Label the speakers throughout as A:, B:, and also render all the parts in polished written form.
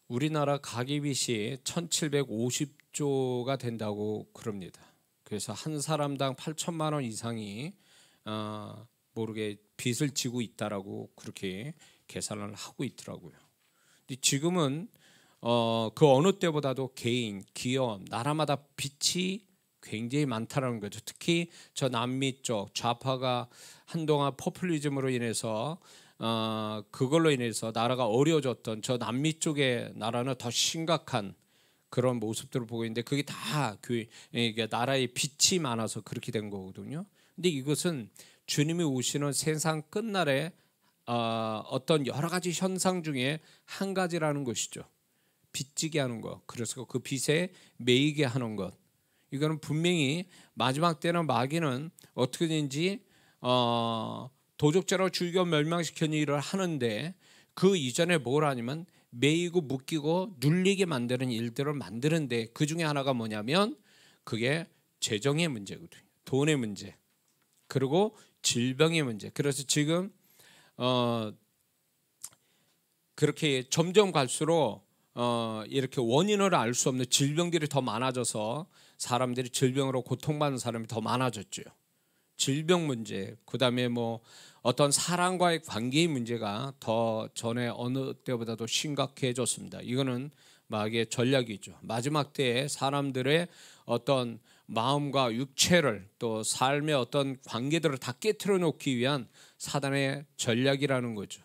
A: 우리나라 가계빚이 1750조가 된다고 그럽니다. 그래서 한 사람당 8천만 원 이상이 모르게 빚을 지고 있다라고 그렇게 계산을 하고 있더라고요. 근데 지금은 그 어느 때보다도 개인, 기업, 나라마다 빚이 굉장히 많다라는 거죠. 특히 저 남미 쪽 좌파가 한동안 포퓰리즘으로 인해서 그걸로 인해서 나라가 어려워졌던 저 남미 쪽의 나라는 더 심각한 그런 모습들을 보고 있는데 그게 다 나라의 빚이 많아서 그렇게 된 거거든요. 근데 이것은 주님이 오시는 세상 끝날에 어떤 여러 가지 현상 중에 한 가지라는 것이죠. 빚지게 하는 것. 그래서 그 빚에 매이게 하는 것. 이거는 분명히 마지막 때는 마귀는 어떻게든지 도적자로 죽이고 멸망시키는 일을 하는데 그 이전에 뭘 하냐면 매이고 묶이고 눌리게 만드는 일들을 만드는데 그 중에 하나가 뭐냐면 그게 재정의 문제거든요. 돈의 문제. 그리고 질병의 문제. 그래서 지금 그렇게 점점 갈수록 이렇게 원인을 알 수 없는 질병들이 더 많아져서 사람들이 질병으로 고통받는 사람이 더 많아졌죠. 질병 문제, 그다음에 뭐 어떤 사람과의 관계의 문제가 더 전에 어느 때보다도 심각해졌습니다. 이거는 마귀의 전략이죠. 마지막 때에 사람들의 어떤 마음과 육체를 또 삶의 어떤 관계들을 다 깨트려 놓기 위한 사단의 전략이라는 거죠.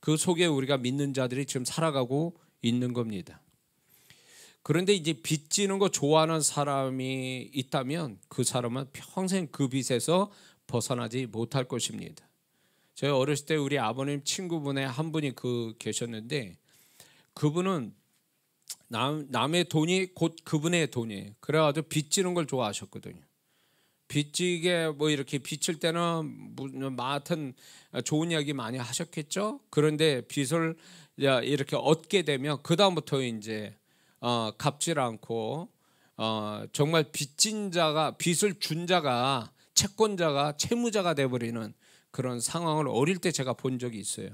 A: 그 속에 우리가 믿는 자들이 지금 살아가고 있는 겁니다. 그런데 이제 빚지는 거 좋아하는 사람이 있다면 그 사람은 평생 그 빚에서 벗어나지 못할 것입니다. 제가 어렸을 때 우리 아버님 친구분의 한 분이 계셨는데 그분은 남의 돈이 곧 그분의 돈이에요. 그래가지고 빚지는 걸 좋아하셨거든요. 빚지게 뭐 이렇게 빚을 때는 하여튼 좋은 이야기 많이 하셨겠죠. 그런데 빚을 이렇게 얻게 되면 그 다음부터 이제 갚질 않고 정말 빚진 자가 빚을 준 자가 채권자가 채무자가 돼버리는 그런 상황을 어릴 때 제가 본 적이 있어요.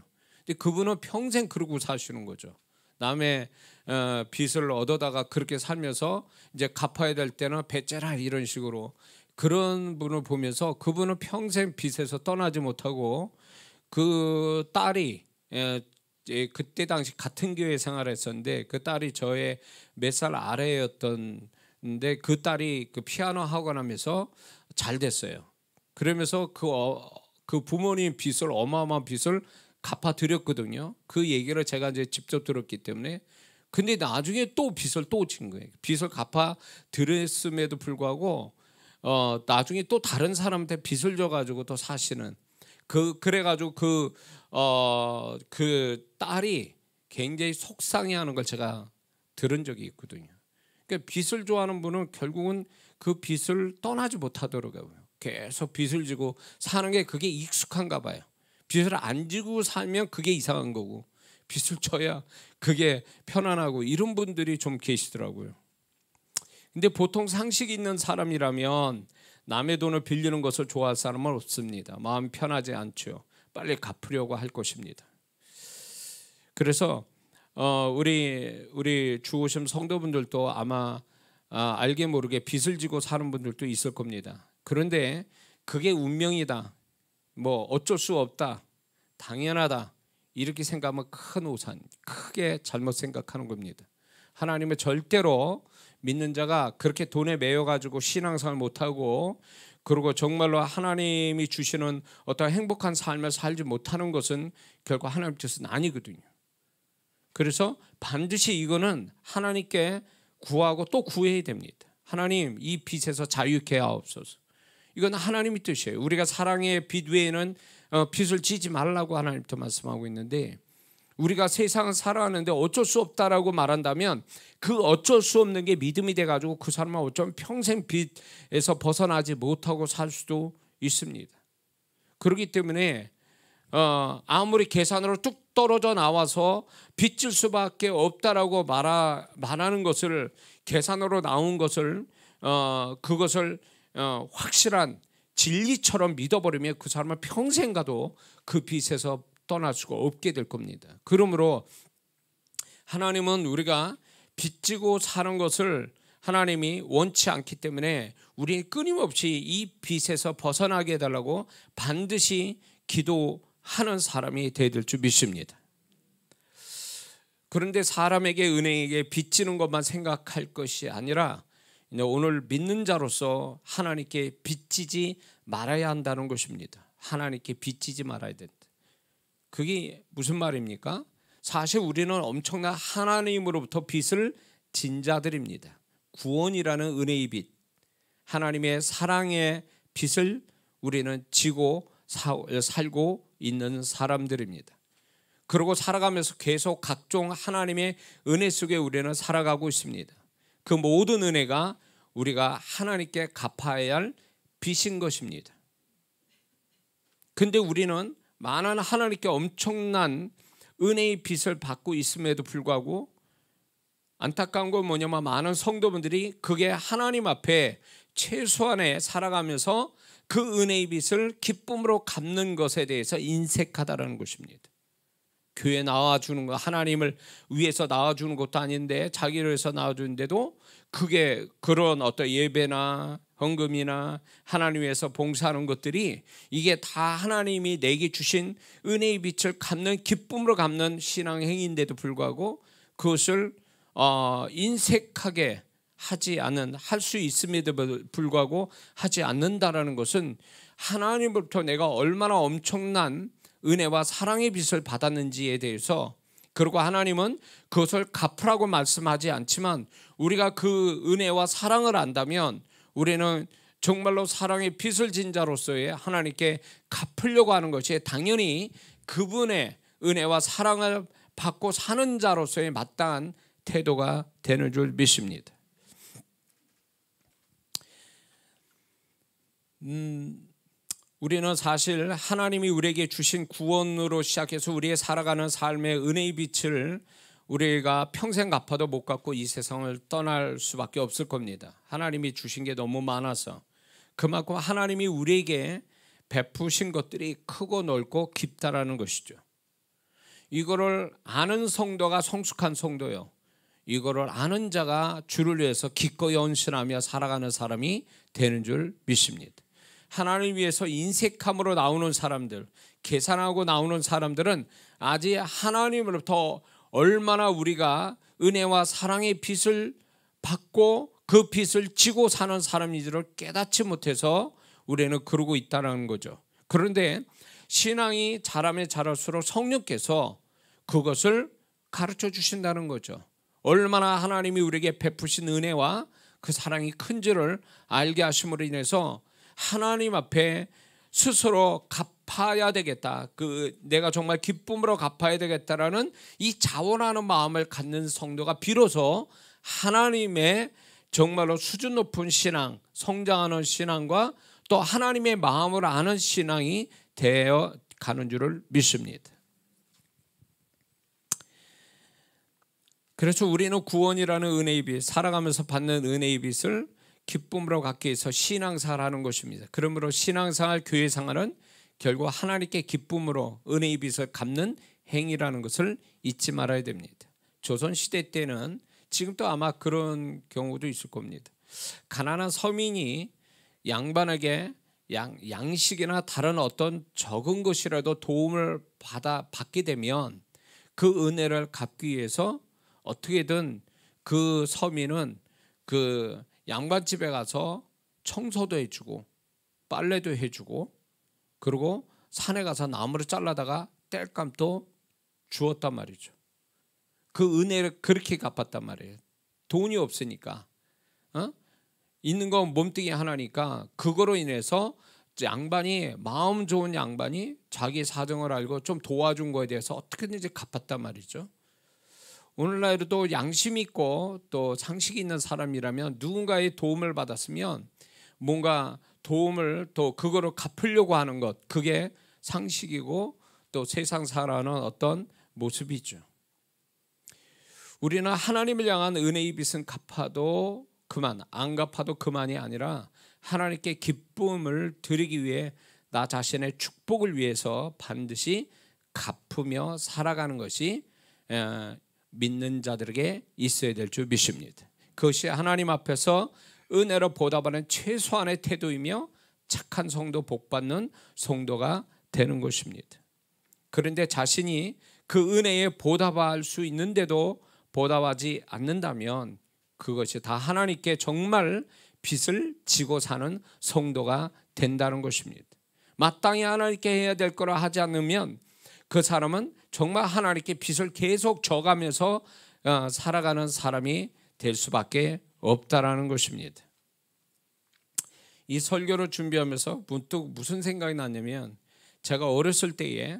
A: 근데 그분은 평생 그러고 사시는 거죠. 남의 빚을 얻어다가 그렇게 살면서 이제 갚아야 될 때는 배째라 이런 식으로 그런 분을 보면서 그분은 평생 빚에서 떠나지 못하고 그 딸이 그때 당시 같은 교회 생활했었는데 그 딸이 저의 몇 살 아래였던데 그 딸이 그 피아노 학원 하면서 잘 됐어요. 그러면서 그 부모님 빚을 어마어마한 빚을 갚아드렸거든요. 그 얘기를 제가 이제 직접 들었기 때문에 근데 나중에 또 빚을 또 진 거예요. 빚을 갚아드렸음에도 불구하고 나중에 또 다른 사람한테 빚을 져가지고 또 사시는 그래가지고 그 딸이 굉장히 속상해하는 걸 제가 들은 적이 있거든요. 그러니까 빚을 좋아하는 분은 결국은 그 빚을 떠나지 못하더라고요. 계속 빚을 지고 사는 게 그게 익숙한가 봐요. 빚을 안 지고 살면 그게 이상한 거고 빚을 져야 그게 편안하고 이런 분들이 좀 계시더라고요. 근데 보통 상식 있는 사람이라면 남의 돈을 빌리는 것을 좋아할 사람은 없습니다. 마음 편하지 않죠. 빨리 갚으려고 할 것입니다. 그래서 우리 주오심 성도분들도 아마 알게 모르게 빚을 지고 사는 분들도 있을 겁니다. 그런데 그게 운명이다. 뭐 어쩔 수 없다. 당연하다. 이렇게 생각하면 큰 오산, 크게 잘못 생각하는 겁니다. 하나님은 절대로 믿는 자가 그렇게 돈에 매여가지고 신앙생활 못하고 그리고 정말로 하나님이 주시는 어떤 행복한 삶을 살지 못하는 것은 결국 하나님 뜻은 아니거든요. 그래서 반드시 이거는 하나님께 구하고 또 구해야 됩니다. 하나님 이 빚에서 자유케 하옵소서. 이건 하나님의 뜻이에요. 우리가 사랑의 빚 외에는 빚을 지지 말라고 하나님도 말씀하고 있는데 우리가 세상을 살아가는데 어쩔 수 없다라고 말한다면 그 어쩔 수 없는 게 믿음이 돼가지고 그 사람은 어쩌면 평생 빚에서 벗어나지 못하고 살 수도 있습니다. 그렇기 때문에 아무리 계산으로 뚝 떨어져 나와서 빚질 수밖에 없다라고 말하는 것을 계산으로 나온 것을 그것을 확실한 진리처럼 믿어버리면 그 사람은 평생 가도 그 빚에서 떠날 수가 없게 될 겁니다. 그러므로 하나님은 우리가 빚지고 사는 것을 하나님이 원치 않기 때문에 우리는 끊임없이 이 빚에서 벗어나게 해달라고 반드시 기도하는 사람이 되어야 될 줄 믿습니다. 그런데 사람에게 은행에게 빚지는 것만 생각할 것이 아니라 오늘 믿는 자로서 하나님께 빚지지 말아야 한다는 것입니다. 하나님께 빚지지 말아야 된다. 그게 무슨 말입니까? 사실 우리는 엄청난 하나님으로부터 빚을 진 자들입니다. 구원이라는 은혜의 빚, 하나님의 사랑의 빚을 우리는 지고 살고 있는 사람들입니다. 그러고 살아가면서 계속 각종 하나님의 은혜 속에 우리는 살아가고 있습니다. 그 모든 은혜가 우리가 하나님께 갚아야 할 빚인 것입니다. 근데 우리는 많은 하나님께 엄청난 은혜의 빚을 받고 있음에도 불구하고 안타까운 건 뭐냐면 많은 성도분들이 그게 하나님 앞에 최소한의 살아가면서 그 은혜의 빚을 기쁨으로 갚는 것에 대해서 인색하다라는 것입니다. 교회 나와주는 거, 하나님을 위해서 나와주는 것도 아닌데 자기를 위해서 나와주는데도 그게 그런 어떤 예배나 헌금이나 하나님 위해서 봉사하는 것들이 이게 다 하나님이 내게 주신 은혜의 빛을 갚는, 기쁨으로 갚는 신앙 행위인데도 불구하고 그것을 인색하게 하지 않는, 할 수 있음에도 불구하고 하지 않는다라는 것은 하나님으로부터 내가 얼마나 엄청난 은혜와 사랑의 빚을 받았는지에 대해서, 그리고 하나님은 그것을 갚으라고 말씀하지 않지만 우리가 그 은혜와 사랑을 안다면 우리는 정말로 사랑의 빚을 진 자로서의 하나님께 갚으려고 하는 것이 당연히 그분의 은혜와 사랑을 받고 사는 자로서의 마땅한 태도가 되는 줄 믿습니다. 우리는 사실 하나님이 우리에게 주신 구원으로 시작해서 우리의 살아가는 삶의 은혜의 빛을 우리가 평생 갚아도 못 갚고 이 세상을 떠날 수밖에 없을 겁니다. 하나님이 주신 게 너무 많아서. 그만큼 하나님이 우리에게 베푸신 것들이 크고 넓고 깊다라는 것이죠. 이거를 아는 성도가 성숙한 성도요, 이거를 아는 자가 주를 위해서 기꺼이 헌신하며 살아가는 사람이 되는 줄 믿습니다. 하나님을 위해서 인색함으로 나오는 사람들, 계산하고 나오는 사람들은 아직 하나님으로부터 얼마나 우리가 은혜와 사랑의 빚을 받고 그 빚을 지고 사는 사람인지를 깨닫지 못해서 우리는 그러고 있다는 거죠. 그런데 신앙이 자라면 자랄수록 성령께서 그것을 가르쳐 주신다는 거죠. 얼마나 하나님이 우리에게 베푸신 은혜와 그 사랑이 큰지를 알게 하심으로 인해서 하나님 앞에 스스로 갚아야 되겠다, 내가 정말 기쁨으로 갚아야 되겠다라는 이 자원하는 마음을 갖는 성도가 비로소 하나님의 정말로 수준 높은 신앙, 성장하는 신앙과 또 하나님의 마음을 아는 신앙이 되어 가는 줄을 믿습니다. 그래서 우리는 구원이라는 은혜의 빛, 살아가면서 받는 은혜의 빛을 기쁨으로 갖기 위해서 신앙생활을 하는 것입니다. 그러므로 신앙생활, 교회생활은 결국 하나님께 기쁨으로 은혜의 빛을 갚는 행위라는 것을 잊지 말아야 됩니다. 조선시대 때는, 지금도 아마 그런 경우도 있을 겁니다. 가난한 서민이 양반에게 양식이나 다른 어떤 적은 것이라도 도움을 받게 되면 그 은혜를 갚기 위해서 어떻게든 그 서민은 그 양반집에 가서 청소도 해주고 빨래도 해주고, 그리고 산에 가서 나무를 잘라다가 땔감도 주었단 말이죠. 그 은혜를 그렇게 갚았단 말이에요. 돈이 없으니까, 있는 건 몸뚱이 하나니까 그거로 인해서 양반이, 마음 좋은 양반이 자기 사정을 알고 좀 도와준 거에 대해서 어떻게든지 갚았단 말이죠. 오늘날에도 양심 있고 또 상식이 있는 사람이라면 누군가의 도움을 받았으면 뭔가 도움을 또 그거를 갚으려고 하는 것, 그게 상식이고 또 세상 살아가는 어떤 모습이죠. 우리는 하나님을 향한 은혜의 빚은 갚아도 그만, 안 갚아도 그만이 아니라 하나님께 기쁨을 드리기 위해 나 자신의 축복을 위해서 반드시 갚으며 살아가는 것이 믿는 자들에게 있어야 될 줄 믿습니다. 그것이 하나님 앞에서 은혜로 보답하는 최소한의 태도이며 착한 성도, 복받는 성도가 되는 것입니다. 그런데 자신이 그 은혜에 보답할 수 있는데도 보답하지 않는다면 그것이 다 하나님께 정말 빚을 지고 사는 성도가 된다는 것입니다. 마땅히 하나님께 해야 될 거라 하지 않으면 그 사람은 정말 하나님께 빚을 계속 져가면서 살아가는 사람이 될 수밖에 없다라는 것입니다. 이 설교를 준비하면서 문득 무슨 생각이 났냐면, 제가 어렸을 때에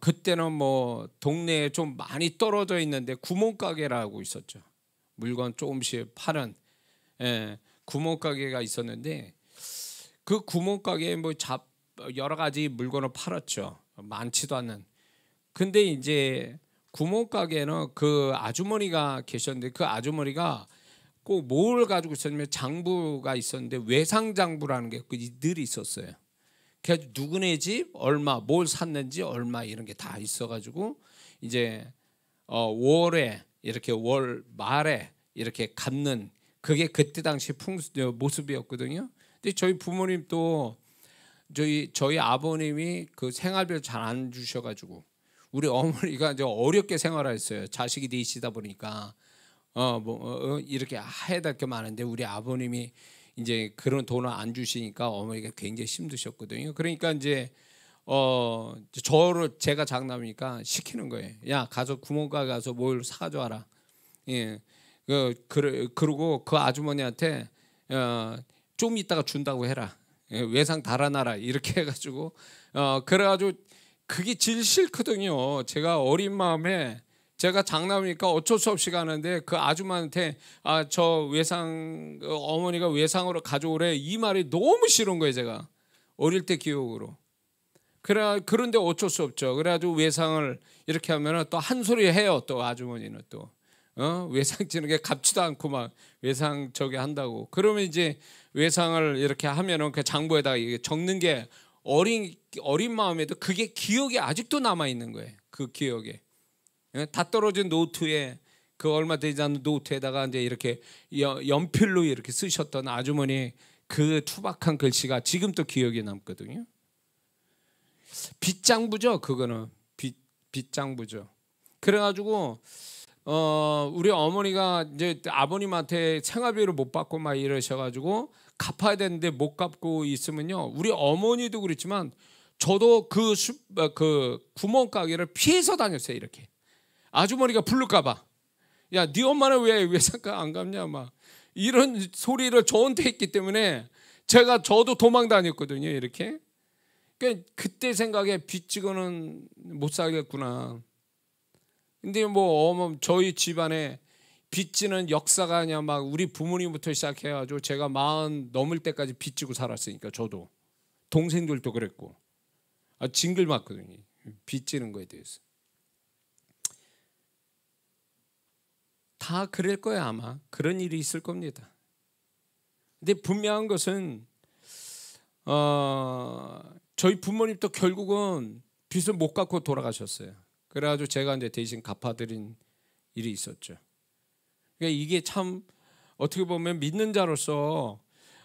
A: 그때는 뭐 동네에 좀 많이 떨어져 있는데 구멍가게라고 있었죠. 물건 조금씩 파는 구멍가게가 있었는데, 그 구멍가게에 뭐 여러 가지 물건을 팔았죠. 많지도 않는. 근데 이제 구멍가게는 그 아주머니가 계셨는데, 그 아주머니가 꼭 뭘 가지고 있었냐면 장부가 있었는데 외상장부라는 게 늘 있었어요. 그래서 누구네 집 얼마, 뭘 샀는지 얼마, 이런 게 다 있어가지고 이제 월에 이렇게 월 말에 이렇게 갚는, 그게 그때 당시 모습이었거든요. 근데 저희 부모님도 저희 아버님이 그 생활비를 잘 안 주셔가지고 우리 어머니가 이제 어렵게 생활했어요. 자식이 되시다 보니까 이렇게 해야 될 게 많은데 우리 아버님이 이제 그런 돈을 안 주시니까 어머니가 굉장히 힘드셨거든요. 그러니까 이제 저를, 제가 장남이니까 시키는 거예요. 야, 가서 구멍가게 가서 뭘 사가져와라. 예, 그리고 그 아주머니한테 좀 이따가 준다고 해라. 예, 외상 달아놔라. 이렇게 해가지고 그래가지고 그게 제일 싫거든요. 제가 어린 마음에, 제가 장남이니까 어쩔 수 없이 가는데 그 아줌마한테 저 외상, 어머니가 외상으로 가져오래, 이 말이 너무 싫은 거예요. 제가 어릴 때 기억으로. 그런데 어쩔 수 없죠. 그래가지고 외상을 이렇게 하면은 또 한 소리 해요. 또 아주머니는 또 외상 지는 게 갚지도 않고 막 외상 저기 한다고. 그러면 이제 외상을 이렇게 하면은 그 장부에다가 이게 적는 게 어린 마음에도 그게 기억이 아직도 남아 있는 거예요. 그 기억에. 다 떨어진 노트에, 그 얼마 되지 않는 노트에다가 이제 이렇게 연필로 이렇게 쓰셨던 아주머니 그 투박한 글씨가 지금도 기억에 남거든요. 빚장부죠, 그거는. 빚장부죠. 그래가지고 우리 어머니가 이제 아버님한테 생활비를 못 받고 막 이러셔가지고 갚아야 되는데 못 갚고 있으면요, 우리 어머니도 그렇지만 저도 그 구멍가게를 피해서 다녔어요. 이렇게 아주머니가 부를까봐, 야, 네 엄마는 왜 외상가 안 갚냐, 막 이런 소리를 저한테 했기 때문에 저도 도망 다녔거든요. 이렇게. 그러니까 그때 생각에 빚 지고는 못 살겠구나. 근데 뭐 저희 집안에 빚지는 역사가 아니야, 막 우리 부모님부터 시작해가지고 제가 40 넘을 때까지 빚지고 살았으니까, 저도 동생들도 그랬고 징글 맞거든요. 빚지는 거에 대해서. 다 그럴 거예요. 아마 그런 일이 있을 겁니다. 근데 분명한 것은 저희 부모님도 결국은 빚을 못 갚고 돌아가셨어요. 그래가지고 제가 이제 대신 갚아드린 일이 있었죠. 그러니까 이게 참 어떻게 보면 믿는 자로서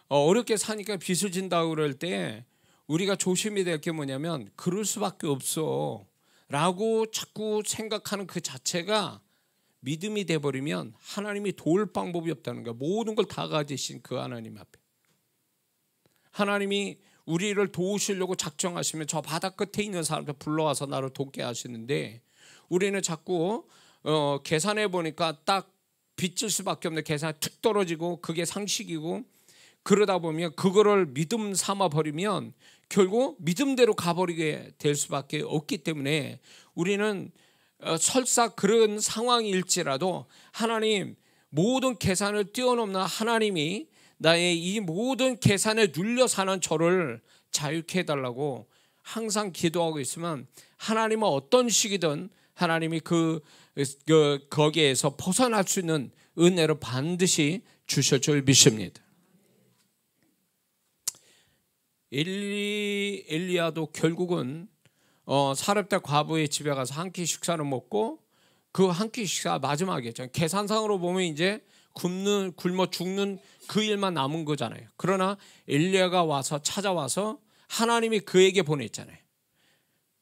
A: 어렵게 사니까 빚을 진다고 그럴 때 우리가 조심해야 될 게 뭐냐면, 그럴 수밖에 없어 라고 자꾸 생각하는 그 자체가 믿음이 돼버리면 하나님이 도울 방법이 없다는 거야. 모든 걸 다 가지신 그 하나님 앞에, 하나님이 우리를 도우시려고 작정하시면 저 바다 끝에 있는 사람들 불러와서 나를 돕게 하시는데, 우리는 자꾸 계산해 보니까 딱 빚질 수밖에 없는 계산이 툭 떨어지고 그게 상식이고, 그러다 보면 그거를 믿음 삼아 버리면 결국 믿음대로 가버리게 될 수밖에 없기 때문에, 우리는 설사 그런 상황일지라도 하나님, 모든 계산을 뛰어넘는 하나님이 나의 이 모든 계산에 눌려 사는 저를 자유케 해달라고 항상 기도하고 있으면, 하나님은 어떤 시기든 하나님이 거기에서 벗어날 수 있는 은혜를 반드시 주실 줄 믿습니다. 엘리야도 결국은 사렙다 과부의 집에 가서 한 끼 식사를 먹고 그 한 끼 식사 마지막이었잖아요. 계산상으로 보면 이제 굶어 죽는 그 일만 남은 거잖아요. 그러나 엘리야가 와서 찾아와서 하나님이 그에게 보냈잖아요.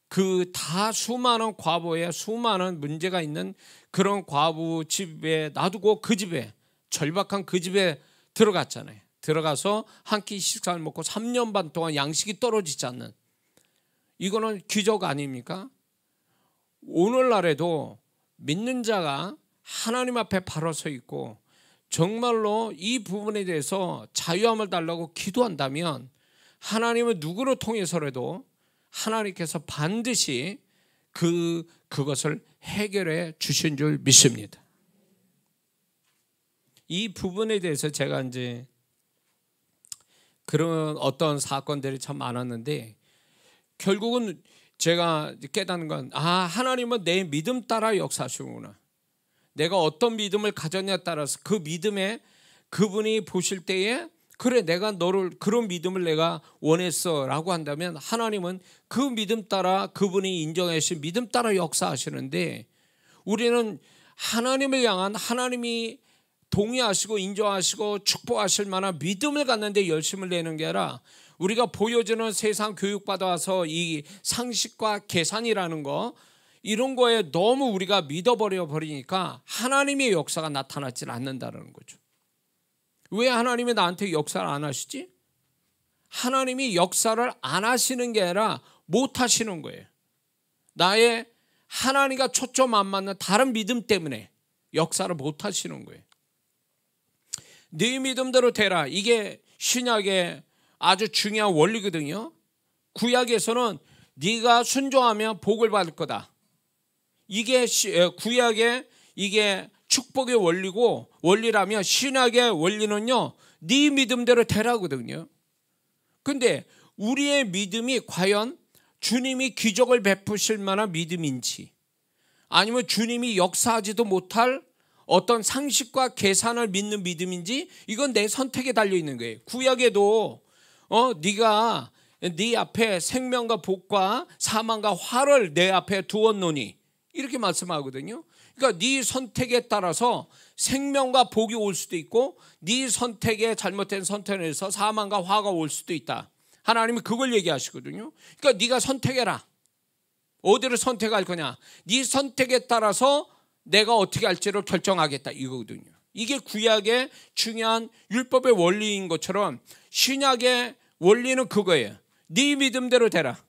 A: 그 다 수많은 과부에 수많은 문제가 있는 그런 과부 집에 놔두고 그 집에 절박한 그 집에 들어갔잖아요. 들어가서 한 끼 식사를 먹고 3년 반 동안 양식이 떨어지지 않는, 이거는 기적 아닙니까? 오늘날에도 믿는 자가 하나님 앞에 바로 서 있고 정말로 이 부분에 대해서 자유함을 달라고 기도한다면 하나님은 누구를 통해서라도 하나님께서 반드시 그것을 해결해 주신 줄 믿습니다. 이 부분에 대해서 제가 이제 그런 어떤 사건들이 참 많았는데, 결국은 제가 깨닫는 건, 하나님은 내 믿음 따라 역사하시구나. 내가 어떤 믿음을 가졌냐에 따라서 그 믿음에 그분이 보실 때에, 그래 내가 너를 그런 믿음을 내가 원했어 라고 한다면 하나님은 그 믿음 따라, 그분이 인정하신 믿음 따라 역사하시는데, 우리는 하나님을 향한, 하나님이 동의하시고 인정하시고 축복하실 만한 믿음을 갖는데 열심을 내는 게 아니라 우리가 보여주는 세상 교육받아서 이 상식과 계산이라는 거, 이런 거에 너무 우리가 믿어버려 버리니까 하나님의 역사가 나타나질 않는다는 거죠. 왜 하나님이 나한테 역사를 안 하시지? 하나님이 역사를 안 하시는 게 아니라 못 하시는 거예요. 나의 하나님과 초점 안 맞는 다른 믿음 때문에 역사를 못 하시는 거예요. 네 믿음대로 되라. 이게 신약의 아주 중요한 원리거든요. 구약에서는 네가 순종하면 복을 받을 거다. 이게 구약의 이게 축복의 원리라면 신약의 원리는요, 네 믿음대로 되라거든요. 근데 우리의 믿음이 과연 주님이 기적을 베푸실 만한 믿음인지, 아니면 주님이 역사하지도 못할 어떤 상식과 계산을 믿는 믿음인지, 이건 내 선택에 달려 있는 거예요. 구약에도 네가 네 앞에 생명과 복과 사망과 화를 내 앞에 두었노니 이렇게 말씀하거든요. 그러니까 네 선택에 따라서 생명과 복이 올 수도 있고, 네 선택에 잘못된 선택에서 사망과 화가 올 수도 있다. 하나님이 그걸 얘기하시거든요. 그러니까 네가 선택해라. 어디를 선택할 거냐? 네 선택에 따라서 내가 어떻게 할지를 결정하겠다, 이거거든요. 이게 구약의 중요한 율법의 원리인 것처럼 신약의 원리는 그거예요. 네 믿음대로 되라.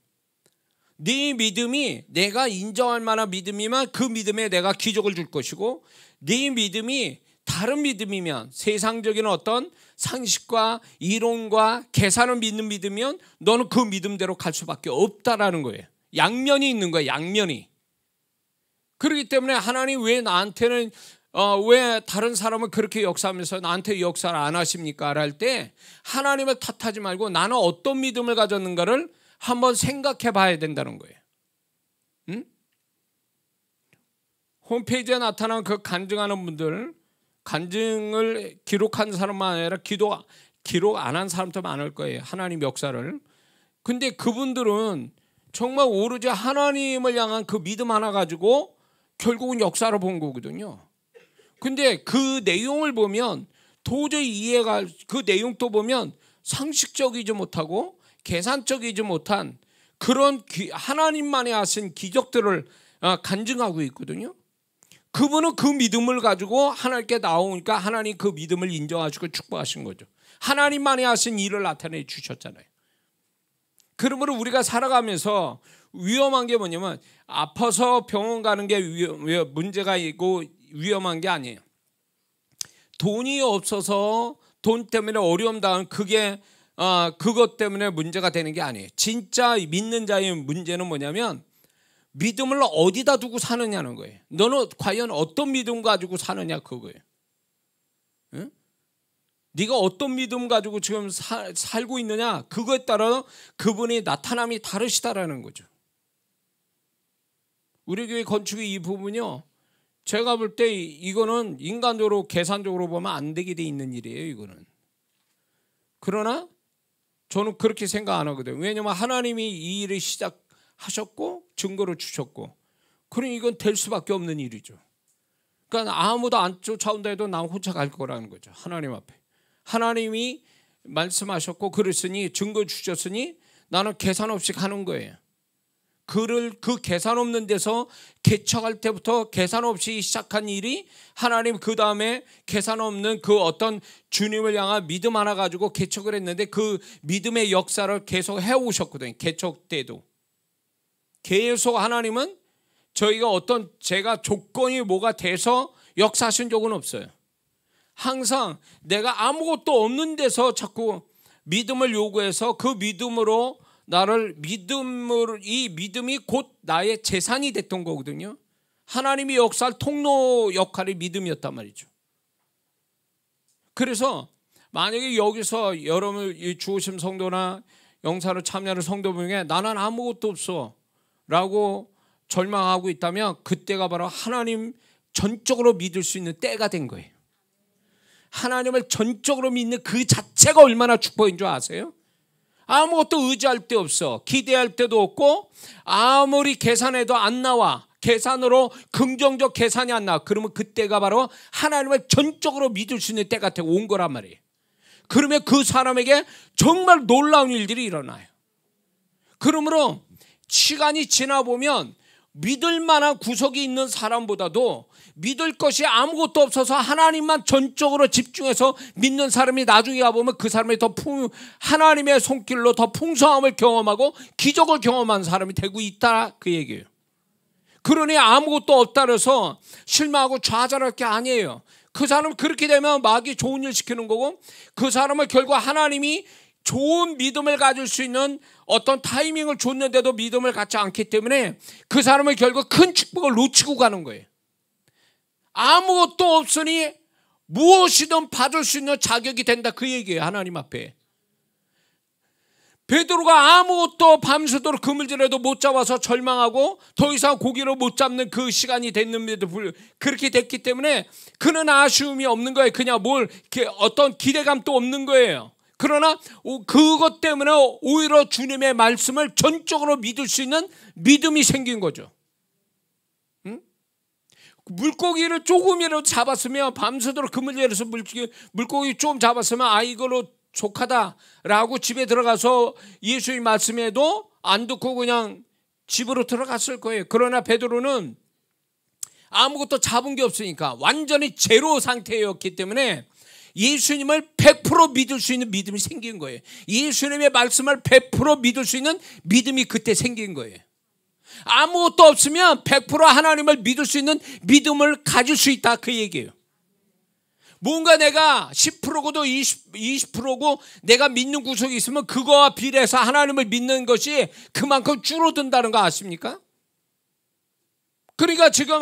A: 네 믿음이 내가 인정할 만한 믿음이면 그 믿음에 내가 기적을 줄 것이고, 네 믿음이 다른 믿음이면, 세상적인 어떤 상식과 이론과 계산을 믿는 믿으면 너는 그 믿음대로 갈 수밖에 없다라는 거예요. 양면이 있는 거예요. 양면이. 그렇기 때문에 하나님 왜 나한테는 왜 다른 사람은 그렇게 역사하면서 나한테 역사를 안 하십니까? 할 때 하나님을 탓하지 말고 나는 어떤 믿음을 가졌는가를 한번 생각해 봐야 된다는 거예요. 응? 홈페이지에 나타난 그 간증하는 분들, 간증을 기록한 사람만 아니라 기록 안 한 사람도 많을 거예요. 하나님 역사를. 근데 그분들은 정말 오로지 하나님을 향한 그 믿음 하나 가지고 결국은 역사를 본 거거든요. 근데 그 내용을 보면 도저히 그 내용도 보면 상식적이지 못하고 계산적이지 못한 그런 하나님만이 하신 기적들을 간증하고 있거든요. 그분은 그 믿음을 가지고 하나님께 나오니까 하나님 그 믿음을 인정하시고 축복하신 거죠. 하나님만이 하신 일을 나타내 주셨잖아요. 그러므로 우리가 살아가면서 위험한 게 뭐냐면, 아파서 병원 가는 게 문제가 있고 위험한 게 아니에요. 돈이 없어서 돈 때문에 어려움 당하는 그것 때문에 문제가 되는 게 아니에요. 진짜 믿는 자의 문제는 뭐냐면 믿음을 어디다 두고 사느냐는 거예요. 너는 과연 어떤 믿음 가지고 사느냐, 그거예요. 응? 네가 어떤 믿음 가지고 지금 살고 있느냐, 그거에 따라 그분의 나타남이 다르시다라는 거죠. 우리 교회 건축의 이 부분이요, 제가 볼 때 이거는 인간적으로 계산적으로 보면 안 되게 돼 있는 일이에요, 이거는. 그러나 저는 그렇게 생각 안 하거든요. 왜냐하면 하나님이 이 일을 시작하셨고 증거를 주셨고, 그러니 이건 될 수밖에 없는 일이죠. 그러니까 아무도 안 쫓아온다 해도 난 혼자 갈 거라는 거죠. 하나님 앞에. 하나님이 말씀하셨고 그랬으니 증거 주셨으니 나는 계산 없이 가는 거예요. 그 계산 없는 데서 개척할 때부터 계산 없이 시작한 일이 하나님 그 다음에 계산 없는 그 어떤 주님을 향한 믿음 하나 가지고 개척을 했는데 그 믿음의 역사를 계속 해오셨거든요. 개척 때도 계속 하나님은 저희가 제가 조건이 뭐가 돼서 역사하신 적은 없어요. 항상 내가 아무것도 없는 데서 자꾸 믿음을 요구해서 그 믿음으로 이 믿음이 곧 나의 재산이 됐던 거거든요. 하나님이 역사할 통로 역할이 믿음이었단 말이죠. 그래서 만약에 여기서 여러분 주오심 성도나 영사로 참여하는 성도 중에 나는 아무것도 없어 라고 절망하고 있다면 그때가 바로 하나님 전적으로 믿을 수 있는 때가 된 거예요. 하나님을 전적으로 믿는 그 자체가 얼마나 축복인 줄 아세요? 아무것도 의지할 데 없어. 기대할 데도 없고 아무리 계산해도 안 나와. 계산으로 긍정적 계산이 안 나와. 그러면 그때가 바로 하나님을 전적으로 믿을 수 있는 때가 온 거란 말이에요. 그러면 그 사람에게 정말 놀라운 일들이 일어나요. 그러므로 시간이 지나 보면 믿을 만한 구석이 있는 사람보다도 믿을 것이 아무것도 없어서 하나님만 전적으로 집중해서 믿는 사람이 나중에 가보면 그 사람이 하나님의 손길로 더 풍성함을 경험하고 기적을 경험한 사람이 되고 있다 그 얘기예요. 그러니 아무것도 없다 그래서 실망하고 좌절할 게 아니에요. 그 사람은 그렇게 되면 마귀 좋은 일 시키는 거고 그 사람은 결국 하나님이 좋은 믿음을 가질 수 있는 어떤 타이밍을 줬는데도 믿음을 갖지 않기 때문에 그 사람은 결국 큰 축복을 놓치고 가는 거예요. 아무것도 없으니 무엇이든 받을 수 있는 자격이 된다 그 얘기예요. 하나님 앞에. 베드로가 아무것도 밤새도록 그물질에도 못 잡아서 절망하고 더 이상 고기를 못 잡는 그 시간이 됐는데도 그렇게 됐기 때문에 그는 아쉬움이 없는 거예요. 그냥 어떤 기대감도 없는 거예요. 그러나 그것 때문에 오히려 주님의 말씀을 전적으로 믿을 수 있는 믿음이 생긴 거죠. 응? 물고기를 조금이라도 잡았으면 밤새도록 그물질에서 물고기 좀 잡았으면 이걸로 족하다라고 집에 들어가서 예수의 말씀에도 안 듣고 그냥 집으로 들어갔을 거예요. 그러나 베드로는 아무것도 잡은 게 없으니까 완전히 제로 상태였기 때문에 예수님을 100% 믿을 수 있는 믿음이 생긴 거예요. 예수님의 말씀을 100% 믿을 수 있는 믿음이 그때 생긴 거예요. 아무것도 없으면 100% 하나님을 믿을 수 있는 믿음을 가질 수 있다 그 얘기예요. 뭔가 내가 10%고도 20%고 내가 믿는 구석이 있으면 그거와 비례해서 하나님을 믿는 것이 그만큼 줄어든다는 거 아십니까? 그러니까 지금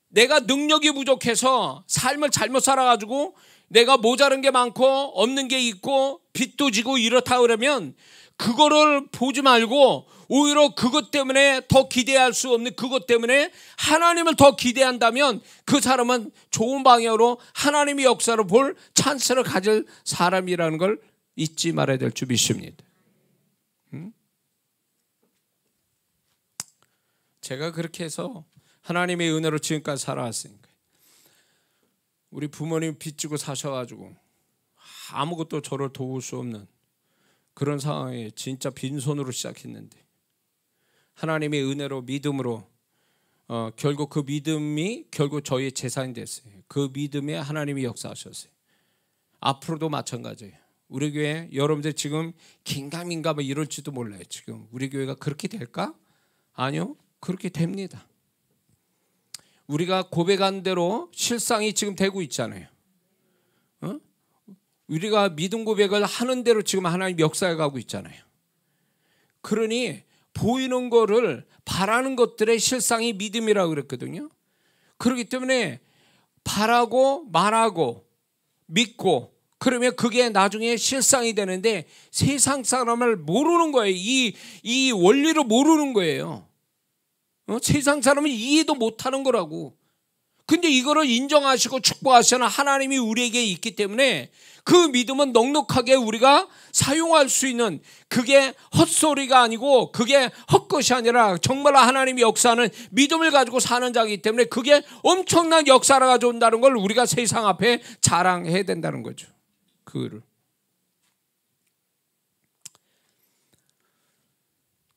A: 내가 능력이 부족해서 삶을 잘못 살아가지고 내가 모자른 게 많고 없는 게 있고 빚도 지고 이렇다 그러면 그거를 보지 말고 오히려 그것 때문에 더 기대할 수 없는 그것 때문에 하나님을 더 기대한다면 그 사람은 좋은 방향으로 하나님의 역사를 볼 찬스를 가질 사람이라는 걸 잊지 말아야 될 줄 믿습니다. 제가 그렇게 해서 하나님의 은혜로 지금까지 살아왔으니까 우리 부모님 빚지고 사셔가지고 아무것도 저를 도울 수 없는 그런 상황에 진짜 빈손으로 시작했는데 하나님의 은혜로 믿음으로 결국 그 믿음이 결국 저희의 재산이 됐어요. 그 믿음에 하나님이 역사하셨어요. 앞으로도 마찬가지예요. 우리 교회 여러분들 지금 긴가민가 이럴지도 몰라요. 지금 우리 교회가 그렇게 될까? 아니요. 그렇게 됩니다. 우리가 고백한 대로 실상이 지금 되고 있잖아요. 우리가 믿음 고백을 하는 대로 지금 하나님 역사해 가고 있잖아요. 그러니 보이는 거를 바라는 것들의 실상이 믿음이라고 그랬거든요. 그렇기 때문에 바라고 말하고 믿고 그러면 그게 나중에 실상이 되는데 세상 사람을 모르는 거예요. 이 원리를 모르는 거예요. 세상 사람은 이해도 못하는 거라고. 근데 이거를 인정하시고 축복하시는 하나님이 우리에게 있기 때문에 그 믿음은 넉넉하게 우리가 사용할 수 있는, 그게 헛소리가 아니고 그게 헛것이 아니라 정말 하나님이 역사하는 믿음을 가지고 사는 자이기 때문에 그게 엄청난 역사를 가져온다는 걸 우리가 세상 앞에 자랑해야 된다는 거죠. 그거를.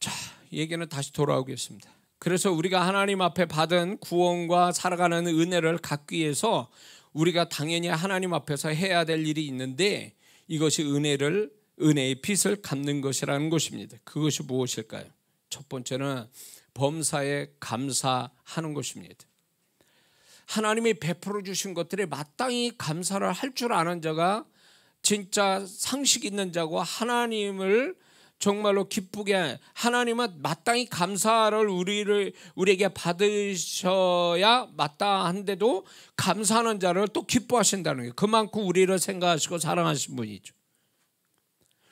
A: 자, 얘기는 다시 돌아오겠습니다. 그래서 우리가 하나님 앞에 받은 구원과 살아가는 은혜를 갖기 위해서 우리가 당연히 하나님 앞에서 해야 될 일이 있는데, 이것이 은혜의 빚을 갚는 것이라는 것입니다. 그것이 무엇일까요? 첫 번째는 범사에 감사하는 것입니다. 하나님이 베풀어 주신 것들에 마땅히 감사를 할 줄 아는 자가 진짜 상식 있는 자고, 하나님을 정말로 기쁘게, 하나님은 마땅히 감사를 우리에게 받으셔야 마땅한데도 감사하는 자를 또 기뻐하신다는 게, 그만큼 우리를 생각하시고 사랑하신 분이죠.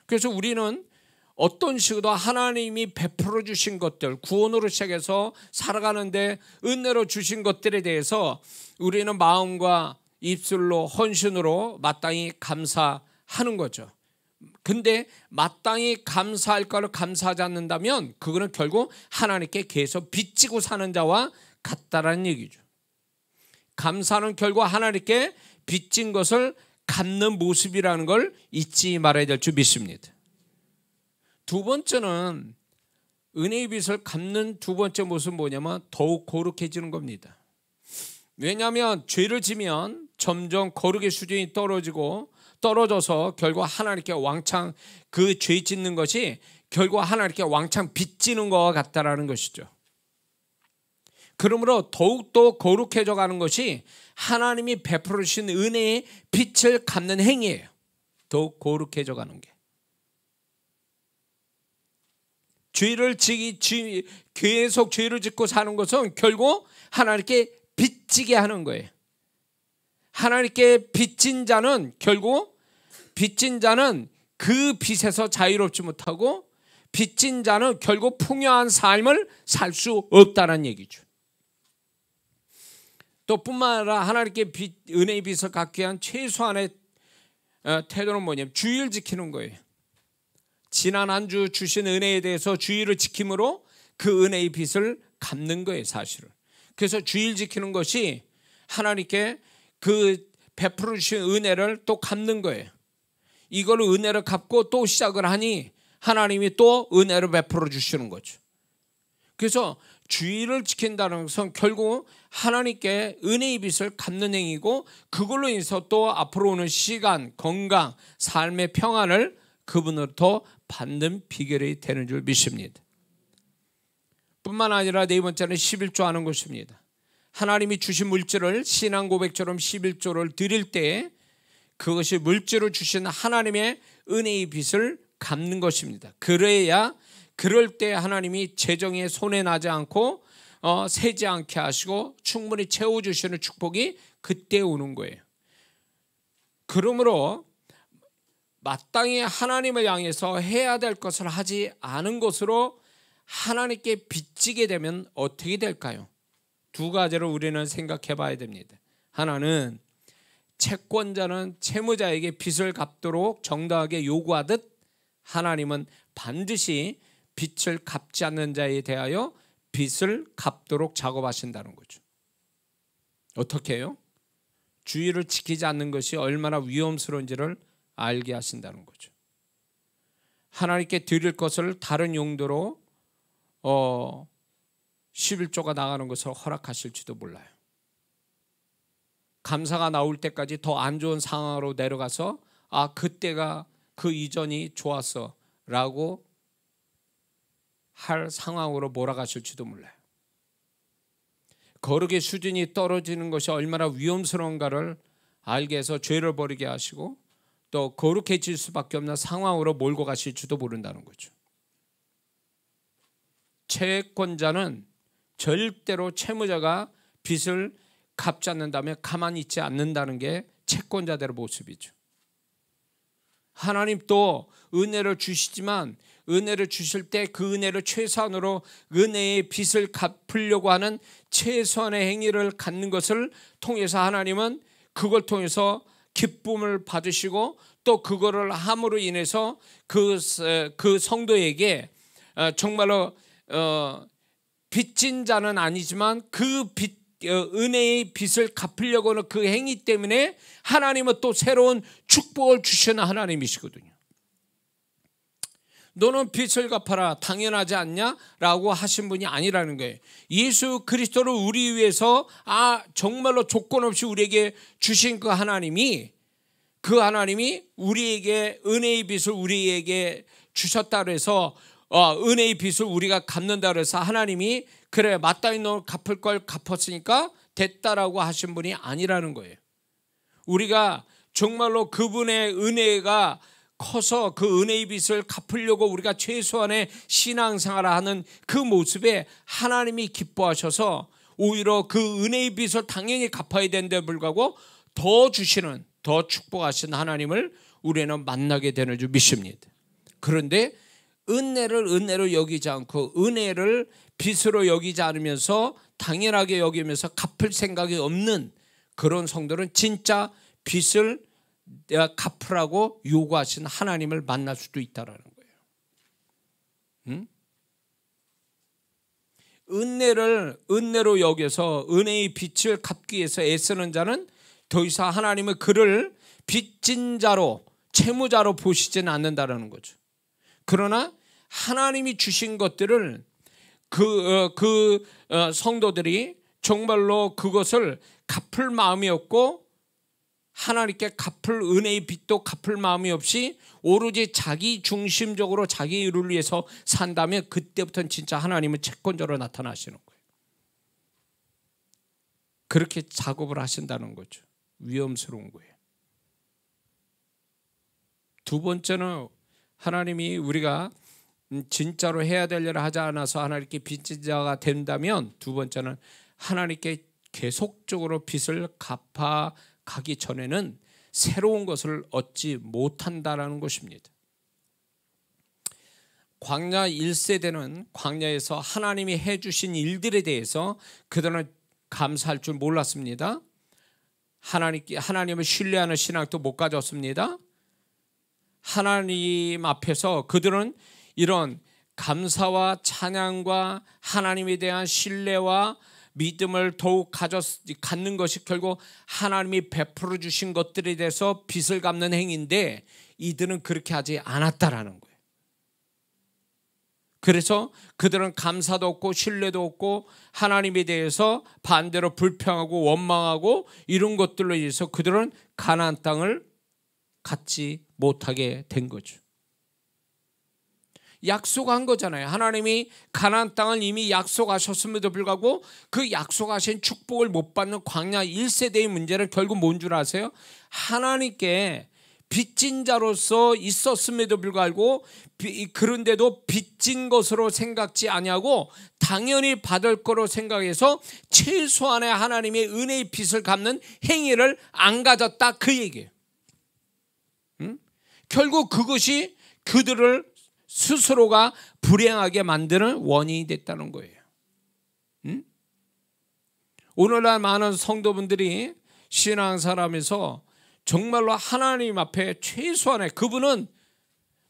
A: 그래서 우리는 어떤 식으로 하나님이 베풀어 주신 것들, 구원으로 시작해서 살아가는데 은혜로 주신 것들에 대해서 우리는 마음과 입술로, 헌신으로 마땅히 감사하는 거죠. 근데 마땅히 감사할 거를 감사하지 않는다면 그거는 결국 하나님께 계속 빚지고 사는 자와 같다라는 얘기죠. 감사는 결국 하나님께 빚진 것을 갚는 모습이라는 걸 잊지 말아야 될 줄 믿습니다. 두 번째는 은혜의 빚을 갚는 두 번째 모습은 뭐냐면 더욱 거룩해지는 겁니다. 왜냐하면 죄를 지면 점점 거룩의 수준이 떨어져서 결국 하나님께 왕창, 그 죄 짓는 것이 결국 하나님께 왕창 빚지는 것과 같다라는 것이죠. 그러므로 더욱더 거룩해져 가는 것이 하나님이 베풀어 주신 은혜의 빚을 갚는 행위예요. 더욱 거룩해져 가는 게. 계속 죄를 짓고 사는 것은 결국 하나님께 빚지게 하는 거예요. 하나님께 빚진 자는 그 빚에서 자유롭지 못하고, 빚진 자는 결국 풍요한 삶을 살 수 없다는 얘기죠. 또 뿐만 아니라 하나님께 은혜의 빚을 갚기 위한 최소한의 태도는 뭐냐면 주의를 지키는 거예요. 지난 한 주 주신 은혜에 대해서 주의를 지킴으로 그 은혜의 빚을 갚는 거예요, 사실은. 그래서 주의를 지키는 것이 하나님께 그 베풀어 주신 은혜를 또 갚는 거예요. 이걸 은혜를 갚고 또 시작을 하니 하나님이 또 은혜를 베풀어 주시는 거죠. 그래서 주의를 지킨다는 것은 결국 하나님께 은혜의 빚을 갚는 행위고, 그걸로 인해서 또 앞으로 오는 시간, 건강, 삶의 평안을 그분으로부터 받는 비결이 되는 줄 믿습니다. 뿐만 아니라 네 번째는 11조 하는 것입니다. 하나님이 주신 물질을 신앙 고백처럼 11조를 드릴 때 그것이 물질로 주신 하나님의 은혜의 빚을 갚는 것입니다. 그럴 때 하나님이 재정에 손해 나지 않고 세지 않게 하시고 충분히 채워주시는 축복이 그때 오는 거예요. 그러므로 마땅히 하나님을 향해서 해야 될 것을 하지 않은 것으로 하나님께 빚지게 되면 어떻게 될까요? 두 가지를 우리는 생각해 봐야 됩니다. 하나는 채권자는 채무자에게 빚을 갚도록 정당하게 요구하듯, 하나님은 반드시 빚을 갚지 않는 자에 대하여 빚을 갚도록 작업하신다는 거죠. 어떻게 해요? 주의를 지키지 않는 것이 얼마나 위험스러운지를 알게 하신다는 거죠. 하나님께 드릴 것을 다른 용도로 11조가 나가는 것을 허락하실지도 몰라요. 감사가 나올 때까지 더 안 좋은 상황으로 내려가서 그때가 그 이전이 좋았어 라고 할 상황으로 몰아가실지도 몰라요. 거룩의 수준이 떨어지는 것이 얼마나 위험스러운가를 알게 해서 죄를 버리게 하시고 또 거룩해질 수밖에 없는 상황으로 몰고 가실지도 모른다는 거죠. 채권자는 절대로 채무자가 빚을 갚지 않는다면 가만히 있지 않는다는 게 채권자들의 모습이죠. 하나님 또 은혜를 주시지만 은혜를 주실 때 그 은혜를 최소한으로 은혜의 빚을 갚으려고 하는 최소한의 행위를 갖는 것을 통해서 하나님은 그걸 통해서 기쁨을 받으시고 또 그거를 함으로 인해서 그 성도에게 정말로 빚진 자는 아니지만 그 은혜의 빚을 갚으려고 하는 그 행위 때문에 하나님은 또 새로운 축복을 주시는 하나님이시거든요. 너는 빚을 갚아라 당연하지 않냐? 라고 하신 분이 아니라는 거예요. 예수 그리스도를 우리 위해서 정말로 조건 없이 우리에게 주신 그 하나님이 우리에게 은혜의 빚을 우리에게 주셨다 그래서 은혜의 빚을 우리가 갚는다 그래서 하나님이 그래 마땅히 너 갚을 걸 갚았으니까 됐다라고 하신 분이 아니라는 거예요. 우리가 정말로 그분의 은혜가 커서 그 은혜의 빚을 갚으려고 우리가 최소한의 신앙생활을 하는 그 모습에 하나님이 기뻐하셔서 오히려 그 은혜의 빚을 당연히 갚아야 되는데 불구하고 더 주시는, 더 축복하시는 하나님을 우리는 만나게 되는 줄 믿습니다. 그런데 은혜를 은혜로 여기지 않고 은혜를 빚으로 여기지 않으면서 당연하게 여기면서 갚을 생각이 없는 그런 성도는 진짜 빚을 갚으라고 요구하신 하나님을 만날 수도 있다라는 거예요. 은혜를 은혜로 여겨서 은혜의 빚을 갚기 위해서 애쓰는 자는 더 이상 하나님은 그를 빚진 자로 채무자로 보시지는 않는다라는 거죠. 그러나 하나님이 주신 것들을 성도들이 정말로 그것을 갚을 마음이 없고 하나님께 갚을 은혜의 빚도 갚을 마음이 없이 오로지 자기 중심적으로 자기 일을 위해서 산다면 그때부터는 진짜 하나님은 채권자로 나타나시는 거예요. 그렇게 작업을 하신다는 거죠. 위험스러운 거예요. 두 번째는 하나님이 우리가 진짜로 해야 될 일을 하지 않아서 하나님께 빚진 자가 된다면 두 번째는 하나님께 계속적으로 빚을 갚아가기 전에는 새로운 것을 얻지 못한다라는 것입니다. 광야 1세대는 광야에서 하나님이 해주신 일들에 대해서 그들은 감사할 줄 몰랐습니다. 하나님을 신뢰하는 신앙도 못 가졌습니다. 하나님 앞에서 그들은 이런 감사와 찬양과 하나님에 대한 신뢰와 믿음을 더욱 갖는 것이 결국 하나님이 베풀어 주신 것들에 대해서 빚을 갚는 행위인데 이들은 그렇게 하지 않았다라는 거예요. 그래서 그들은 감사도 없고 신뢰도 없고 하나님에 대해서 반대로 불평하고 원망하고 이런 것들로 인해서 그들은 가나안 땅을 갖지 못하게 된 거죠. 약속한 거잖아요. 하나님이 가나안 땅을 이미 약속하셨음에도 불구하고 그 약속하신 축복을 못 받는 광야 1세대의 문제는 결국 뭔 줄 아세요? 하나님께 빚진 자로서 있었음에도 불구하고 그런데도 빚진 것으로 생각지 아니하고 당연히 받을 거로 생각해서 최소한의 하나님의 은혜의 빚을 갚는 행위를 안 가졌다 그 얘기예요. 결국 그것이 그들을 스스로가 불행하게 만드는 원인이 됐다는 거예요. 오늘날 많은 성도분들이 신앙생활하면서 정말로 하나님 앞에 그분은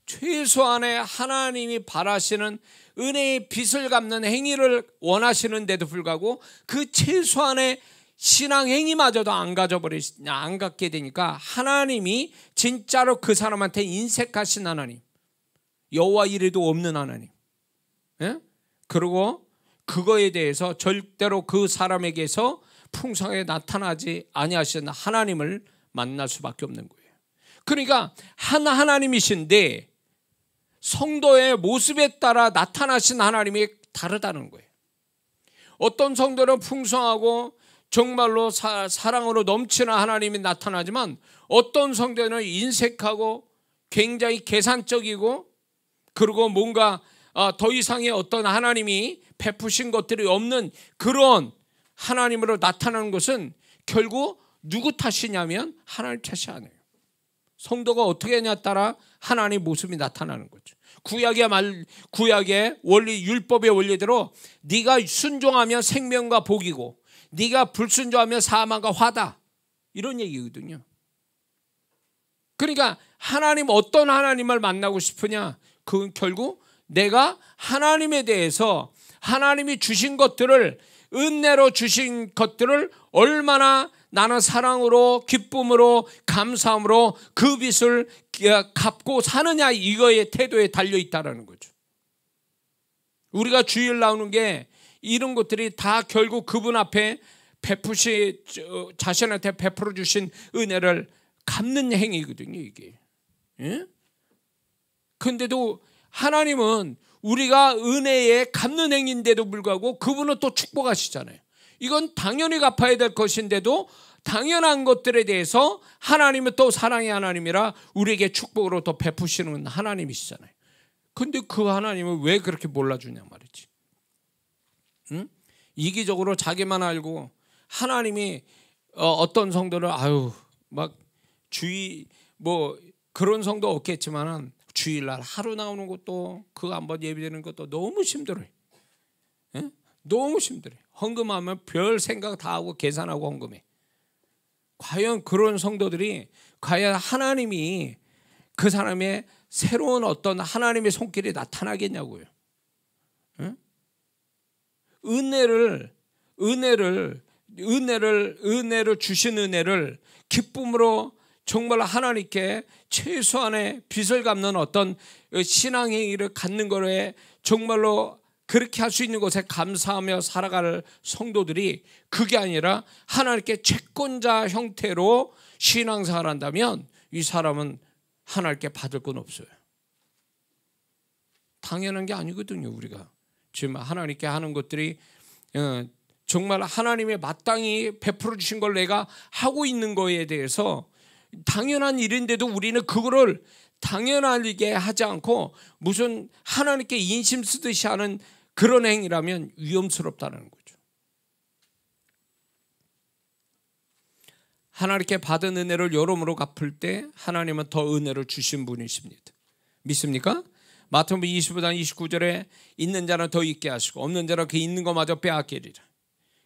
A: 최소한의 하나님이 바라시는 은혜의 빚을 갚는 행위를 원하시는데도 불구하고 그 최소한의 신앙 행위마저도 안 갖게 되니까 하나님이 진짜로 그 사람한테 인색하신 하나님, 여호와 이래도 없는 하나님, 그리고 그거에 대해서 절대로 그 사람에게서 풍성하게 나타나지 아니하시는 하나님을 만날 수밖에 없는 거예요. 그러니까 하나님이신데 성도의 모습에 따라 나타나신 하나님이 다르다는 거예요. 어떤 성도는 풍성하고 정말로 사랑으로 넘치는 하나님이 나타나지만 어떤 성도는 인색하고 굉장히 계산적이고 그리고 뭔가 더 이상의 어떤 하나님이 베푸신 것들이 없는 그런 하나님으로 나타나는 것은 결국 누구 탓이냐면 하나님 탓이 아니에요. 성도가 어떻게 하냐에 따라 하나님의 모습이 나타나는 거죠. 구약의 원리, 율법의 원리대로 네가 순종하면 생명과 복이고 네가 불순종하면 사망과 화다, 이런 얘기거든요. 그러니까 하나님, 어떤 하나님을 만나고 싶으냐, 그건 결국 내가 하나님에 대해서, 하나님이 주신 것들을, 은혜로 주신 것들을 얼마나 나는 사랑으로, 기쁨으로, 감사함으로 그 빚을 갚고 사느냐, 이거의 태도에 달려있다는 거죠. 우리가 주일 나오는 게 이런 것들이 다 결국 그분 앞에 자신한테 베풀어 주신 은혜를 갚는 행위거든요, 이게. 예? 근데도 하나님은 우리가 은혜에 갚는 행위인데도 불구하고 그분은 또 축복하시잖아요. 이건 당연히 갚아야 될 것인데도 당연한 것들에 대해서 하나님은 또 사랑의 하나님이라 우리에게 축복으로 또 베푸시는 하나님이시잖아요. 근데 그 하나님은 왜 그렇게 몰라주냐 말이지. 응? 이기적으로 자기만 알고, 하나님이 어떤 성도를 막 그런 성도 없겠지만은 주일날 하루 나오는 것도, 그거 한번 예배드리는 것도 너무 힘들어요. 예? 너무 힘들어요. 헌금하면 별 생각 다 하고 계산하고 헌금해. 과연 그런 성도들이, 과연 하나님이 그 사람의 새로운 어떤 하나님의 손길이 나타나겠냐고요. 예? 은혜를 주신 은혜를 기쁨으로 정말 하나님께 최소한의 빚을 갚는 어떤 신앙행위를 갖는 거에 정말로 그렇게 할 수 있는 것에 감사하며 살아갈 성도들이, 그게 아니라 하나님께 채권자 형태로 신앙생활을 한다면 이 사람은 하나님께 받을 건 없어요. 당연한 게 아니거든요. 우리가 지금 하나님께 하는 것들이 정말 하나님의 마땅히 베풀어 주신 걸 내가 하고 있는 거에 대해서 당연한 일인데도 우리는 그거를 당연하게 하지 않고 무슨 하나님께 인심 쓰듯이 하는 그런 행위라면 위험스럽다는 거죠. 하나님께 받은 은혜를 여러모로 갚을 때 하나님은 더 은혜를 주신 분이십니다. 믿습니까? 마태복음 25장 29절에 있는 자는 더 있게 하시고 없는 자는 그 있는 것마저 빼앗기리라.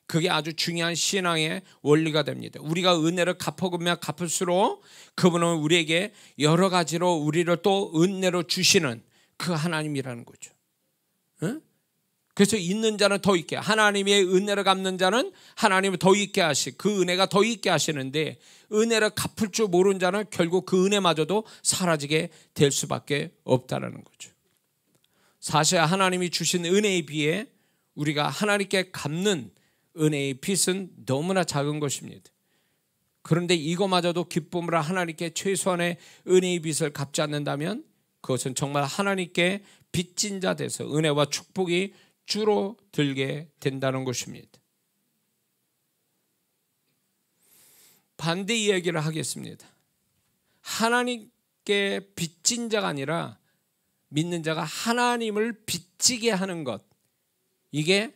A: 그게 아주 중요한 신앙의 원리가 됩니다. 우리가 은혜를 갚아가면 갚을수록 그분은 우리에게 여러 가지로 우리를 또 은혜로 주시는 그 하나님이라는 거죠. 응? 그래서 있는 자는 더 있게, 하나님의 은혜를 갚는 자는 하나님을 더 있게 그 은혜가 더 있게 하시는데, 은혜를 갚을 줄 모르는 자는 결국 그 은혜마저도 사라지게 될 수밖에 없다는 거죠. 사실 하나님이 주신 은혜에 비해 우리가 하나님께 갚는 은혜의 빚은 너무나 작은 것입니다. 그런데 이거마저도 기쁨으로 하나님께 최소한의 은혜의 빚을 갚지 않는다면 그것은 정말 하나님께 빚진 자 돼서 은혜와 축복이 줄어들게 된다는 것입니다. 반대 이야기를 하겠습니다. 하나님께 빚진 자가 아니라 믿는 자가 하나님을 빚지게 하는 것, 이게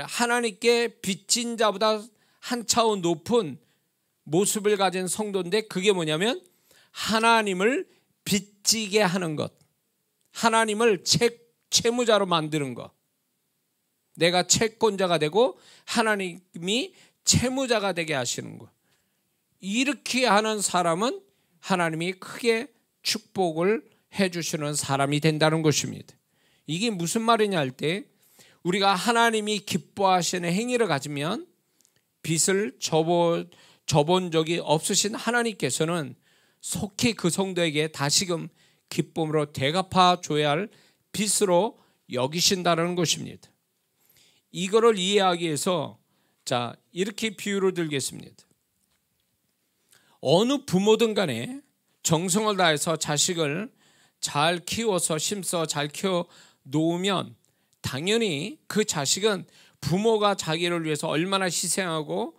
A: 하나님께 빚진 자보다 한 차원 높은 모습을 가진 성도인데, 그게 뭐냐면 하나님을 빚지게 하는 것, 하나님을 채무자로 만드는 것. 내가 채권자가 되고 하나님이 채무자가 되게 하시는 것. 이렇게 하는 사람은 하나님이 크게 축복을 해주시는 사람이 된다는 것입니다. 이게 무슨 말이냐 할 때, 우리가 하나님이 기뻐하시는 행위를 가지면 빚을 져본 적이 없으신 하나님께서는 속히 그 성도에게 다시금 기쁨으로 대갚아 줘야 할 빚으로 여기신다는 것입니다. 이거를 이해하기 위해서 이렇게 비유를 들겠습니다. 어느 부모든 간에 정성을 다해서 자식을 잘 키워서 심써 잘 키워 놓으면 당연히 그 자식은 부모가 자기를 위해서 얼마나 희생하고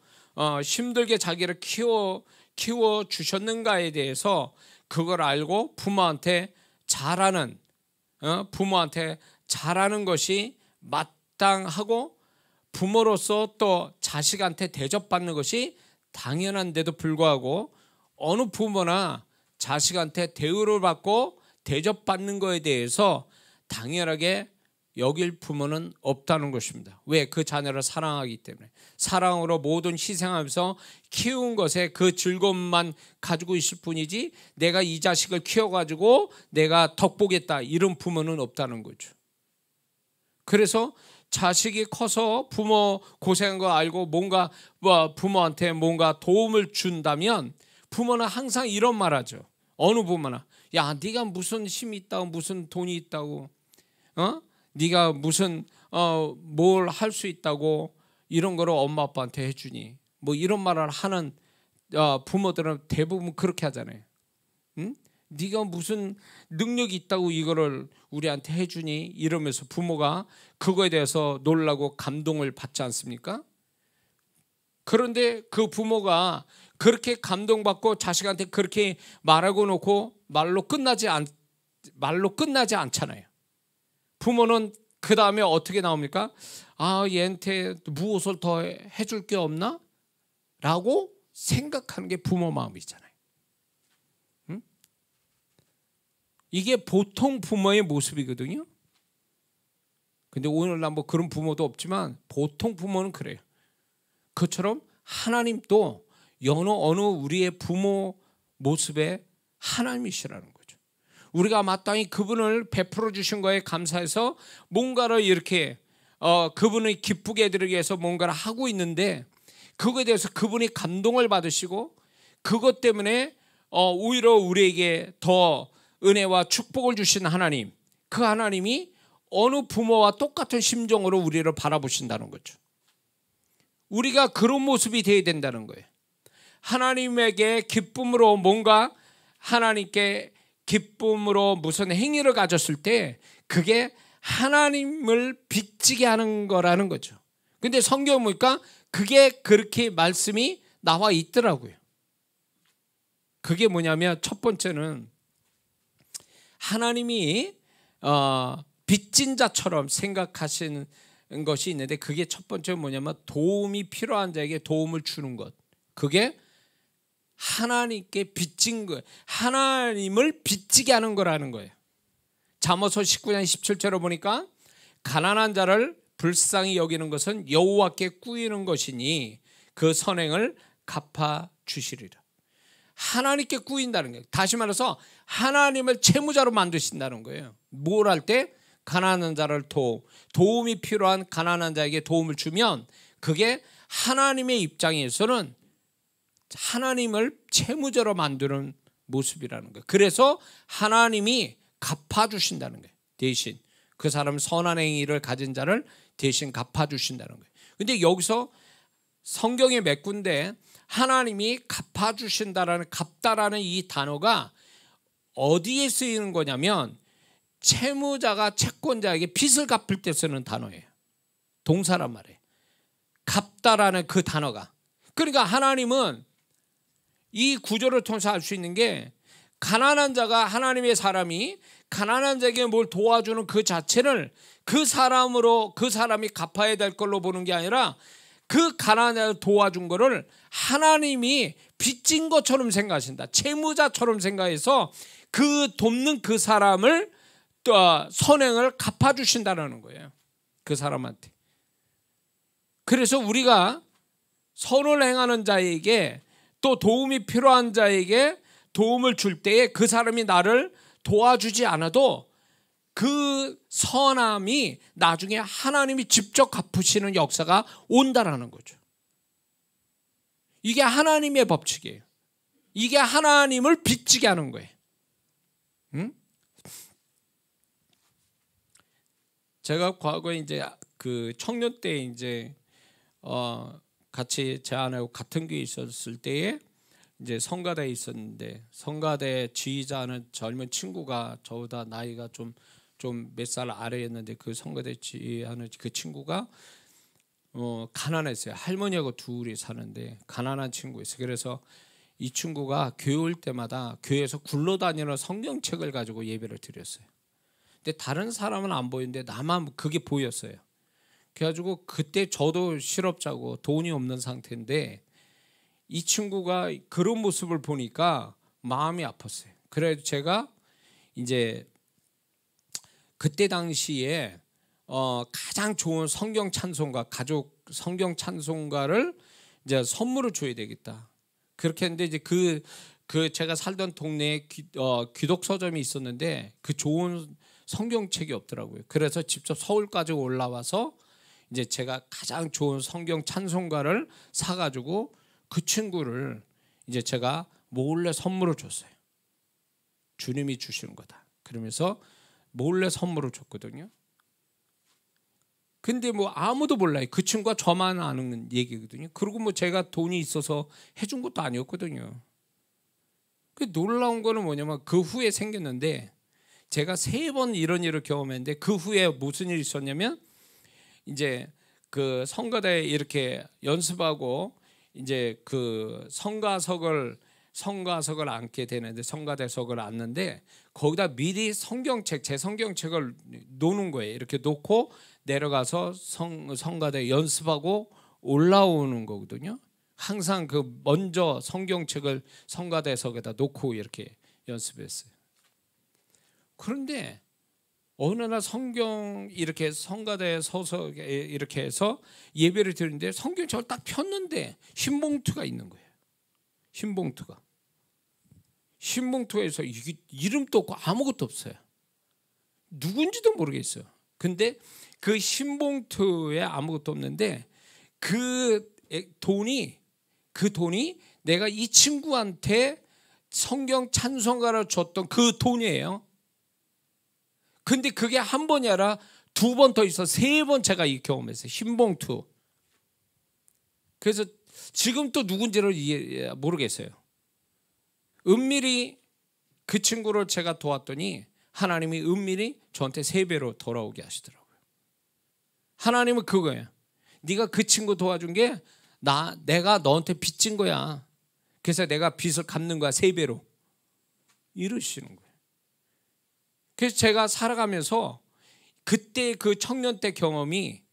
A: 힘들게 자기를 키워 주셨는가에 대해서 그걸 알고 부모한테 잘하는 것이 마땅하고, 부모로서 또 자식한테 대접받는 것이 당연한데도 불구하고 어느 부모나 자식한테 대우를 받고 대접받는 거에 대해서 당연하게 여길 부모는 없다는 것입니다. 왜? 그 자녀를 사랑하기 때문에. 사랑으로 모든 희생하면서 키운 것에 그 즐거움만 가지고 있을 뿐이지 내가 이 자식을 키워가지고 내가 덕보겠다 이런 부모는 없다는 거죠. 그래서 자식이 커서 부모 고생한 거 알고 뭔가 부모한테 뭔가 도움을 준다면 부모는 항상 이런 말 하죠. 어느 부모나 야 네가 무슨 힘이 있다고 무슨 돈이 있다고 네가 무슨 뭘 할 수 있다고 이런 거를 엄마 아빠한테 해주니 뭐 이런 말을 하는 부모들은 대부분 그렇게 하잖아요. 응? 네가 무슨 능력이 있다고 이거를 우리한테 해주니 이러면서 부모가 그거에 대해서 놀라고 감동을 받지 않습니까? 그런데 그 부모가 그렇게 감동받고 자식한테 그렇게 말하고 놓고 말로 끝나지 않잖아요. 부모는 그 다음에 어떻게 나옵니까? 아, 얘한테 무엇을 더 해줄 게 없나? 라고 생각하는 게 부모 마음이잖아요. 응? 이게 보통 부모의 모습이거든요. 근데 오늘날 뭐 그런 부모도 없지만 보통 부모는 그래요. 그처럼 하나님도 어느 우리의 부모 모습에 하나님이시라는 거죠. 우리가 마땅히 그분을 베풀어 주신 거에 감사해서 뭔가를 이렇게 그분을 기쁘게 해드리기 위해서 뭔가를 하고 있는데 그거에 대해서 그분이 감동을 받으시고 그것 때문에 오히려 우리에게 더 은혜와 축복을 주신 하나님, 그 하나님이 어느 부모와 똑같은 심정으로 우리를 바라보신다는 거죠. 우리가 그런 모습이 되어야 된다는 거예요. 하나님에게 기쁨으로 뭔가 하나님께 기쁨으로 무슨 행위를 가졌을 때 그게 하나님을 빚지게 하는 거라는 거죠. 근데 성경 보니까 그게 그렇게 말씀이 나와 있더라고요. 그게 뭐냐면 첫 번째는 하나님이 빚진 자처럼 생각하시는 것이 있는데 그게 첫 번째 뭐냐면 도움이 필요한 자에게 도움을 주는 것. 그게 하나님께 빚진 거예요. 하나님을 빚지게 하는 거라는 거예요. 잠언서 19장 17절을 보니까 가난한 자를 불쌍히 여기는 것은 여호와께 꾸이는 것이니 그 선행을 갚아 주시리라. 하나님께 꾸인다는 거예요. 다시 말해서 하나님을 채무자로 만드신다는 거예요. 뭘 할 때? 가난한 자를 도움이 필요한 가난한 자에게 도움을 주면 그게 하나님의 입장에서는 하나님을 채무자로 만드는 모습이라는 거예요. 그래서 하나님이 갚아주신다는 거예요. 대신 그 사람 선한 행위를 가진 자를 대신 갚아주신다는 거예요. 근데 여기서 성경에 몇 군데 하나님이 갚아주신다라는 갚다라는 이 단어가 어디에 쓰이는 거냐면 채무자가 채권자에게 빚을 갚을 때 쓰는 단어예요. 동사란 말이에요. 갚다라는 그 단어가. 그러니까 하나님은 이 구조를 통해서 알 수 있는 게 가난한 자가 하나님의 사람이 가난한 자에게 뭘 도와주는 그 자체를 그 사람이 갚아야 될 걸로 보는 게 아니라 그 가난한 자를 도와준 거를 하나님이 빚진 것처럼 생각하신다. 채무자처럼 생각해서 그 돕는 그 사람을 또 선행을 갚아주신다는 거예요. 그 사람한테. 그래서 우리가 선을 행하는 자에게 또 도움이 필요한 자에게 도움을 줄 때에 그 사람이 나를 도와주지 않아도 그 선함이 나중에 하나님이 직접 갚으시는 역사가 온다라는 거죠. 이게 하나님의 법칙이에요. 이게 하나님을 빚지게 하는 거예요. 응? 제가 과거에 이제 그 청년 때 이제 같이 제 아내하고 같은 교회에 있었을 때에 이제 성가대에 있었는데 성가대 지휘자는 젊은 친구가 저보다 나이가 좀 몇 살 아래였는데 그 성가대 지휘하는 그 친구가 가난했어요. 할머니하고 둘이 사는데 가난한 친구였어요. 그래서 이 친구가 교회 올 때마다 교회에서 굴러다니는 성경책을 가지고 예배를 드렸어요. 근데 다른 사람은 안 보이는데 나만 그게 보였어요. 그래가지고 그때 저도 실업자고 돈이 없는 상태인데 이 친구가 그런 모습을 보니까 마음이 아팠어요. 그래서 제가 이제 그때 당시에 가장 좋은 성경 찬송가, 가족 성경 찬송가를 이제 선물을 줘야 되겠다. 그렇게 했는데 이제 그 제가 살던 동네에 기독 서점이 있었는데 그 좋은 성경책이 없더라고요. 그래서 직접 서울까지 올라와서 이제 제가 가장 좋은 성경 찬송가를 사가지고 그 친구를 이제 제가 몰래 선물을 줬어요. 주님이 주시는 거다. 그러면서 몰래 선물을 줬거든요. 근데 뭐 아무도 몰라요. 그 친구가 저만 아는 얘기거든요. 그리고 뭐 제가 돈이 있어서 해준 것도 아니었거든요. 그 놀라운 거는 뭐냐면 그 후에 생겼는데 제가 3번 이런 일을 경험했는데 그 후에 무슨 일이 있었냐면 이제 그 성가대에 이렇게 연습하고 이제 그 성가석을 앉게 되는데 성가대석을 앉는데 거기다 미리 성경책, 제 성경책을 놓는 거예요. 이렇게 놓고 내려가서 성가대 연습하고 올라오는 거거든요. 항상 그 먼저 성경책을 성가대석에다 놓고 이렇게 연습했어요. 그런데 어느 날 성경 이렇게 성가대에 서서 이렇게 해서 예배를 드리는데 성경책을 딱 폈는데 흰 봉투가 있는 거예요. 흰 봉투에서 이게 이름도 없고 아무것도 없어요. 누군지도 모르겠어요. 근데 그 흰 봉투에 아무것도 없는데 그 돈이 내가 이 친구한테 성경 찬송가를 줬던 그 돈이에요. 근데 그게 한 번이 아니라 2번 더 있어 3번 제가 이 경험했어요. 흰 봉투. 그래서 지금 또 누군지를 모르겠어요. 은밀히 그 친구를 제가 도왔더니 하나님이 은밀히 저한테 3배로 돌아오게 하시더라고요. 하나님은 그거예요. 네가 그 친구 도와준 게 내가 너한테 빚진 거야. 그래서 내가 빚을 갚는 거야 3배로. 이러시는 거예요. 그래서 제가 살아가면서 그때 그 청년 때 경험이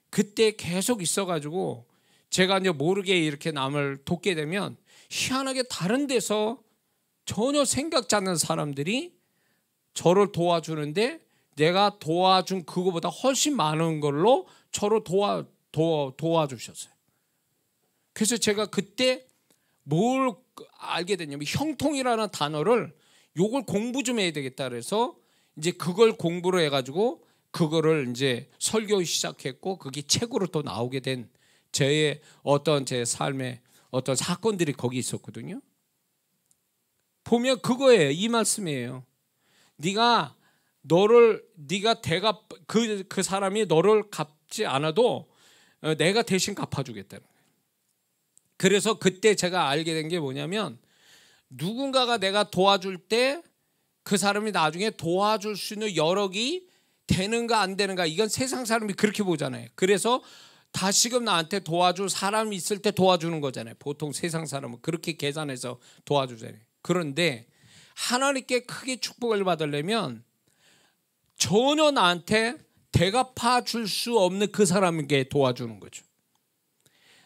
A: 그때 계속 있어가지고 제가 이제 모르게 이렇게 남을 돕게 되면 희한하게 다른 데서 전혀 생각지 않는 사람들이 저를 도와주는데 내가 도와준 그거보다 훨씬 많은 걸로 저를 도와주셨어요. 그래서 제가 그때 뭘 알게 됐냐면 형통이라는 단어를 요걸 공부 좀 해야 되겠다 그래서 이제 그걸 공부를 해가지고 그거를 이제 설교 시작했고 그게 책으로 또 나오게 된 제 삶의 어떤 사건들이 거기 있었거든요. 보면 그거예요. 이 말씀이에요. 네가 그 사람이 너를 갚지 않아도 내가 대신 갚아주겠다는 거예요. 그래서 그때 제가 알게 된 게 뭐냐면 누군가가 내가 도와줄 때 그 사람이 나중에 도와줄 수 있는 여력이 되는가 안 되는가 이건 세상 사람이 그렇게 보잖아요. 그래서 다시금 나한테 도와줄 사람이 있을 때 도와주는 거잖아요. 보통 세상 사람은 그렇게 계산해서 도와주잖아요. 그런데 하나님께 크게 축복을 받으려면 전혀 나한테 대갚아 줄 수 없는 그 사람에게 도와주는 거죠.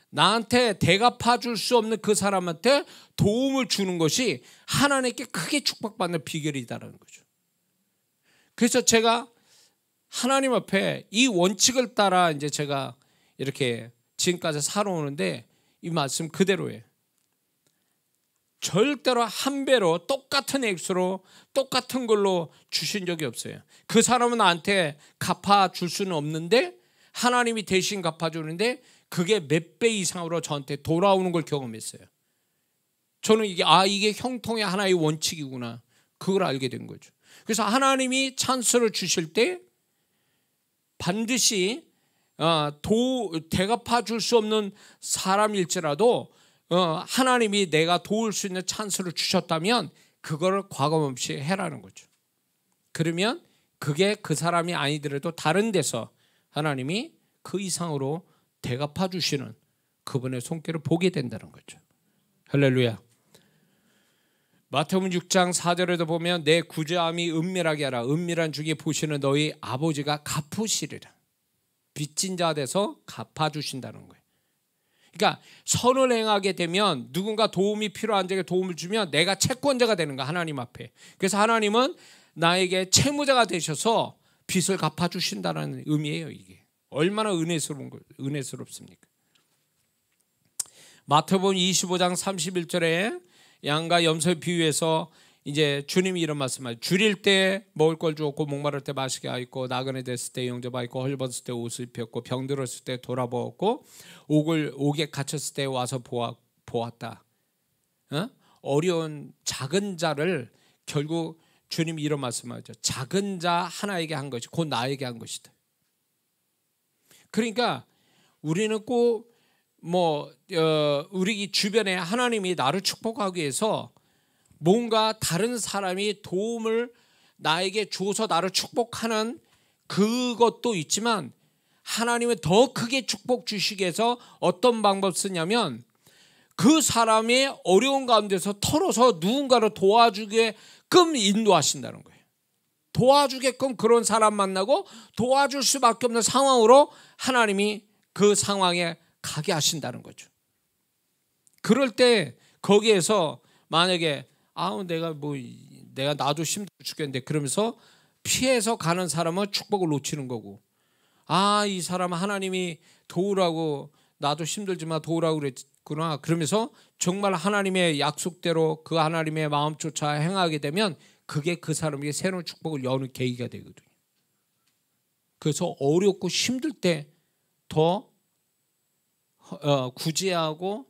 A: 나한테 대갚아 줄 수 없는 그 사람한테 도움을 주는 것이 하나님께 크게 축복받는 비결이다라는 거죠. 그래서 제가 하나님 앞에 이 원칙을 따라 이제 제가 이렇게 지금까지 살아오는데 이 말씀 그대로예요. 절대로 한 배로 똑같은 액수로 똑같은 걸로 주신 적이 없어요. 그 사람은 나한테 갚아줄 수는 없는데 하나님이 대신 갚아주는데 그게 몇 배 이상으로 저한테 돌아오는 걸 경험했어요. 저는 이게 형통의 하나의 원칙이구나. 그걸 알게 된 거죠. 그래서 하나님이 찬스를 주실 때 반드시 대갚아 줄 수 없는 사람일지라도 하나님이 내가 도울 수 있는 찬스를 주셨다면 그거를 과감없이 해라는 거죠. 그러면 그게 그 사람이 아니더라도 다른 데서 하나님이 그 이상으로 대갚아 주시는 그분의 손길을 보게 된다는 거죠. 할렐루야. 마태복음 6장 4절에도 보면 내 구제함이 은밀하게 하라. 은밀한 중에 보시는 너희 아버지가 갚으시리라. 빚진 자 돼서 갚아주신다는 거예요. 그러니까 선을 행하게 되면 누군가 도움이 필요한 자에게 도움을 주면 내가 채권자가 되는 거야, 하나님 앞에. 그래서 하나님은 나에게 채무자가 되셔서 빚을 갚아주신다는 의미예요. 이게 얼마나 은혜스럽습니까? 마태복음 25장 31절에 양과 염소의 비유에서 이제 주님이 이런 말씀하죠. 줄일 때 먹을 걸 주었고 목마를 때 마시게 하였고 나그네 됐을 때 영접하였고 헐벗을 때 옷을 입혔고 병들었을 때 돌아보았고 옥에 갇혔을 때 와서 보았다. 어려운 작은 자를 결국 주님이 이런 말씀하죠. 작은 자 하나에게 한 것이 곧 나에게 한 것이다. 그러니까 우리는 꼭 우리 주변에 하나님이 나를 축복하기 위해서 뭔가 다른 사람이 도움을 나에게 줘서 나를 축복하는 그것도 있지만 하나님은 더 크게 축복 주시기 위해서 어떤 방법 쓰냐면 그 사람의 어려운 가운데서 털어서 누군가를 도와주게끔 인도하신다는 거예요. 도와주게끔 그런 사람 만나고 도와줄 수밖에 없는 상황으로 하나님이 그 상황에 가게 하신다는 거죠. 그럴 때 거기에서 만약에 내가 나도 힘들어 죽겠는데 그러면서 피해서 가는 사람은 축복을 놓치는 거고, 이 사람 하나님이 도우라고 나도 힘들지만 도우라고 그랬구나 그러면서 정말 하나님의 약속대로 그 하나님의 마음조차 행하게 되면 그게 그 사람에게 새로운 축복을 여는 계기가 되거든요. 그래서 어렵고 힘들 때 더 구제하고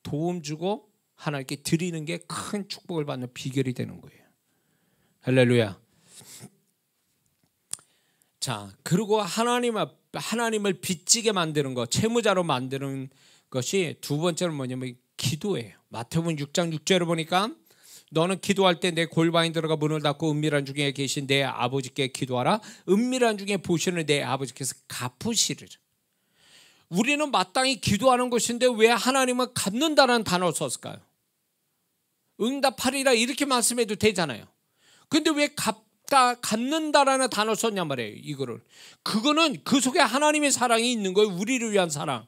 A: 도움 주고 하나님께 드리는 게 큰 축복을 받는 비결이 되는 거예요. 할렐루야. 자, 그리고 하나님을 빚지게 만드는 것, 채무자로 만드는 것이 두 번째는 뭐냐면 기도예요. 마태복음 6장 6절을 보니까 너는 기도할 때 내 골방에 들어가 문을 닫고 은밀한 중에 계신 내 아버지께 기도하라. 은밀한 중에 보시는 내 아버지께서 갚으시리라. 우리는 마땅히 기도하는 것인데 왜 하나님은 갚는다는 단어를 썼을까요? 응답하리라 이렇게 말씀해도 되잖아요. 근데 왜 갚는다라는 단어 썼냔 말이에요. 이거를. 그거는 그 속에 하나님의 사랑이 있는 거예요. 우리를 위한 사랑.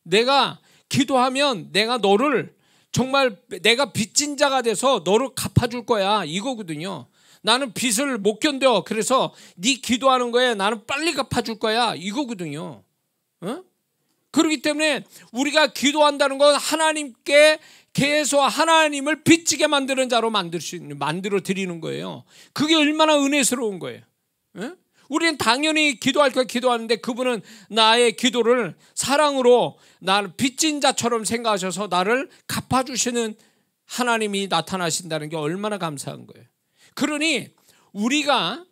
A: 내가 기도하면 내가 너를 정말 내가 빚진 자가 돼서 너를 갚아줄 거야 이거거든요. 나는 빚을 못 견뎌. 그래서 네 기도하는 거에 나는 빨리 갚아줄 거야 이거거든요. 그렇기 때문에 우리가 기도한다는 건 하나님께 계속 하나님을 빚지게 만드는 자로 만들어 드리는 거예요. 그게 얼마나 은혜스러운 거예요. 우리는 당연히 기도할 걸 기도하는데 그분은 나의 기도를 사랑으로 나를 빚진 자처럼 생각하셔서 나를 갚아주시는 하나님이 나타나신다는 게 얼마나 감사한 거예요. 그러니 우리가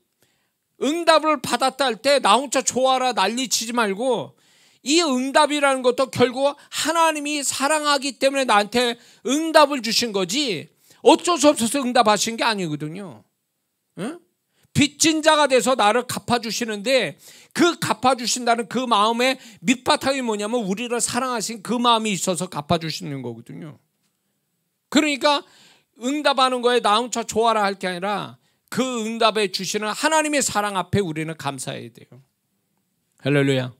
A: 응답을 받았다 할 때 나 혼자 좋아라 난리치지 말고 이 응답이라는 것도 결국 하나님이 사랑하기 때문에 나한테 응답을 주신 거지 어쩔 수 없어서 응답하신 게 아니거든요. 빚진 자가 돼서 나를 갚아주시는데 그 갚아주신다는 그 마음의 밑바탕이 뭐냐면 우리를 사랑하신 그 마음이 있어서 갚아주시는 거거든요. 그러니까 응답하는 거에 나 혼자 좋아라 할 게 아니라 그 응답에 주시는 하나님의 사랑 앞에 우리는 감사해야 돼요. 할렐루야.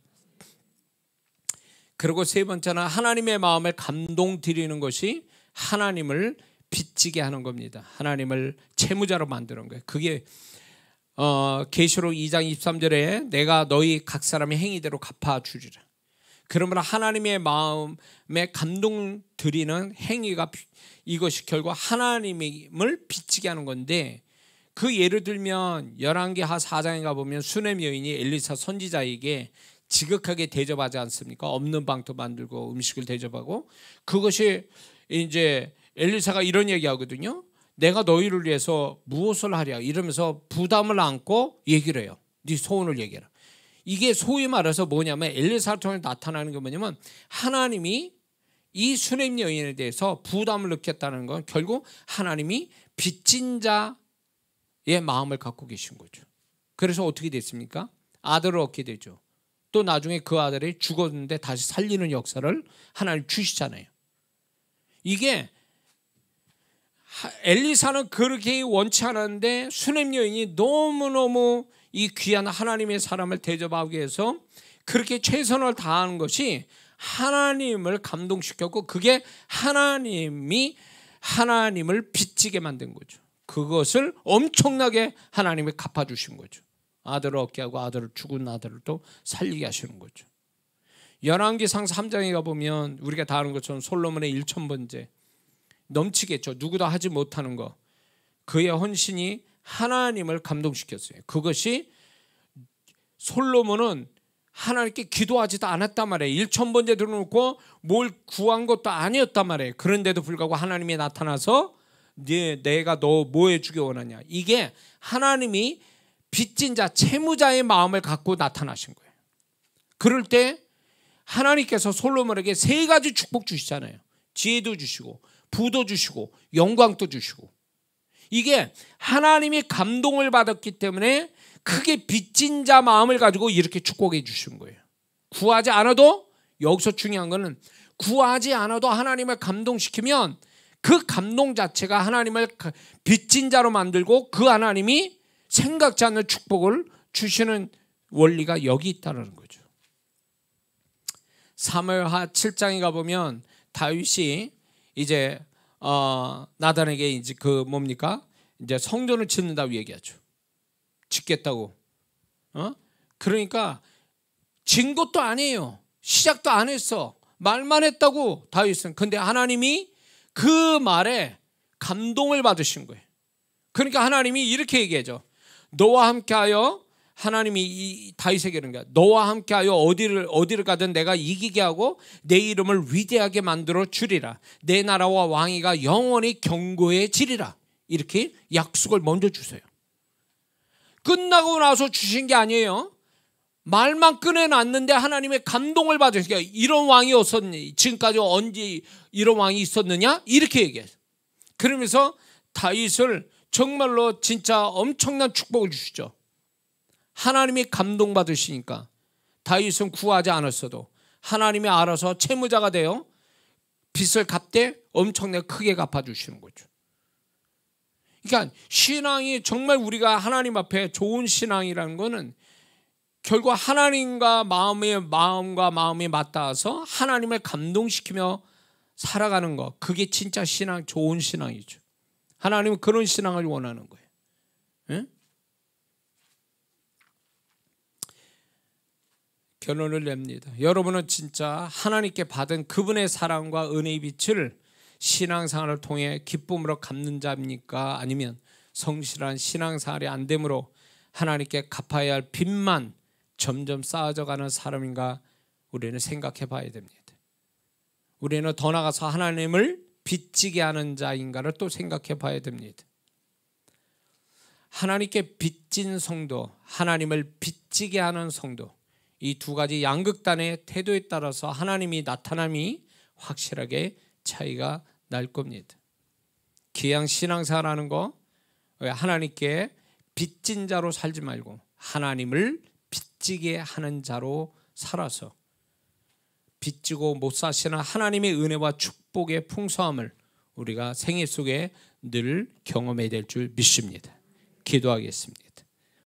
A: 그리고 세 번째는 하나님의 마음을 감동 드리는 것이 하나님을 빚지게 하는 겁니다. 하나님을 채무자로 만드는 거예요. 그게 계시록 2장 23절에 내가 너희 각 사람의 행위대로 갚아주리라. 그러면 하나님의 마음에 감동 드리는 행위가 이것이 결국 하나님을 빚지게 하는 건데 그 예를 들면 열왕기하 4장에 가보면 수넴 여인이 엘리사 선지자에게 지극하게 대접하지 않습니까? 없는 방도 만들고 음식을 대접하고 그것이 이제 엘리사가 이런 얘기하거든요. 내가 너희를 위해서 무엇을 하랴 이러면서 부담을 안고 얘기를 해요. 네 소원을 얘기해라. 이게 소위 말해서 뭐냐면 엘리사를 통해 나타나는 게 뭐냐면 하나님이 이 수넴 여인에 대해서 부담을 느꼈다는 건 결국 하나님이 빚진 자의 마음을 갖고 계신 거죠. 그래서 어떻게 됐습니까? 아들을 얻게 되죠. 또 나중에 그 아들이 죽었는데 다시 살리는 역사를 하나님 주시잖아요. 이게 엘리사는 그렇게 원치 않았는데 수넴 여인이 너무너무 이 귀한 하나님의 사람을 대접하기 위해서 그렇게 최선을 다하는 것이 하나님을 감동시켰고 그게 하나님을 빚지게 만든 거죠. 그것을 엄청나게 하나님이 갚아주신 거죠. 아들을 얻게 하고 죽은 아들을 또 살리게 하시는 거죠. 열왕기상 3장에 가보면 우리가 다 아는 것처럼 솔로몬의 1000번째 넘치겠죠. 누구도 하지 못하는 거. 그의 헌신이 하나님을 감동시켰어요. 그것이 솔로몬은 하나님께 기도하지도 않았단 말이에요. 1000번째 들어놓고 뭘 구한 것도 아니었단 말이에요. 그런데도 불구하고 하나님이 나타나서 내가 너 뭐 해주기 원하냐. 이게 하나님이 빚진 자, 채무자의 마음을 갖고 나타나신 거예요. 그럴 때 하나님께서 솔로몬에게 3가지 축복 주시잖아요. 지혜도 주시고 부도 주시고 영광도 주시고. 이게 하나님이 감동을 받았기 때문에 크게 빚진 자 마음을 가지고 이렇게 축복해 주신 거예요. 구하지 않아도, 여기서 중요한 거는 구하지 않아도 하나님을 감동시키면 그 감동 자체가 하나님을 빚진 자로 만들고 그 하나님이 생각지 않는 축복을 주시는 원리가 여기 있다는 거죠. 사무엘하 7장에 가보면 다윗이 이제 나단에게 이제 이제 성전을 짓는다고 얘기하죠. 짓겠다고. 그러니까 진 것도 아니에요. 시작도 안 했어. 말만 했다고 다윗은. 근데 하나님이 그 말에 감동을 받으신 거예요. 그러니까 하나님이 이렇게 얘기하죠. 너와 함께하여, 하나님이 다윗에게 그런 거야. 너와 함께하여 어디를 가든 내가 이기게 하고 내 이름을 위대하게 만들어 주리라. 내 나라와 왕위가 영원히 견고해지리라. 이렇게 약속을 먼저 주세요. 끝나고 나서 주신 게 아니에요. 말만 꺼내놨는데 하나님의 감동을 받으시니까 이런 왕이 없었니? 지금까지 언제 이런 왕이 있었느냐? 이렇게 얘기해요. 그러면서 다윗을 정말로 진짜 엄청난 축복을 주시죠. 하나님이 감동받으시니까 다윗은 구하지 않았어도 하나님이 알아서 채무자가 되어 빚을 갚되 엄청나게 크게 갚아주시는 거죠. 그러니까 신앙이 정말 우리가 하나님 앞에 좋은 신앙이라는 거는 결국 하나님과 마음이 맞닿아서 하나님을 감동시키며 살아가는 거, 그게 진짜 신앙, 좋은 신앙이죠. 하나님은 그런 신앙을 원하는 거예요. 예? 결론을 냅니다. 여러분은 진짜 하나님께 받은 그분의 사랑과 은혜의 빛을 신앙생활을 통해 기쁨으로 갚는 자입니까? 아니면 성실한 신앙생활이 안 되므로 하나님께 갚아야 할 빚만 점점 쌓아져가는 사람인가 우리는 생각해 봐야 됩니다. 우리는 더 나아가서 하나님을 빚지게 하는 자인가를 또 생각해 봐야 됩니다. 하나님께 빚진 성도, 하나님을 빚지게 하는 성도, 이 두 가지 양극단의 태도에 따라서 하나님이 나타남이 확실하게 차이가 날 겁니다. 기양 신앙생활하는 거, 하나님께 빚진 자로 살지 말고 하나님을 빚지게 하는 자로 살아서 빚지고 못 사시는 하나님의 은혜와 축복의 풍성함을 우리가 생애 속에 늘 경험해야 될 줄 믿습니다. 기도하겠습니다.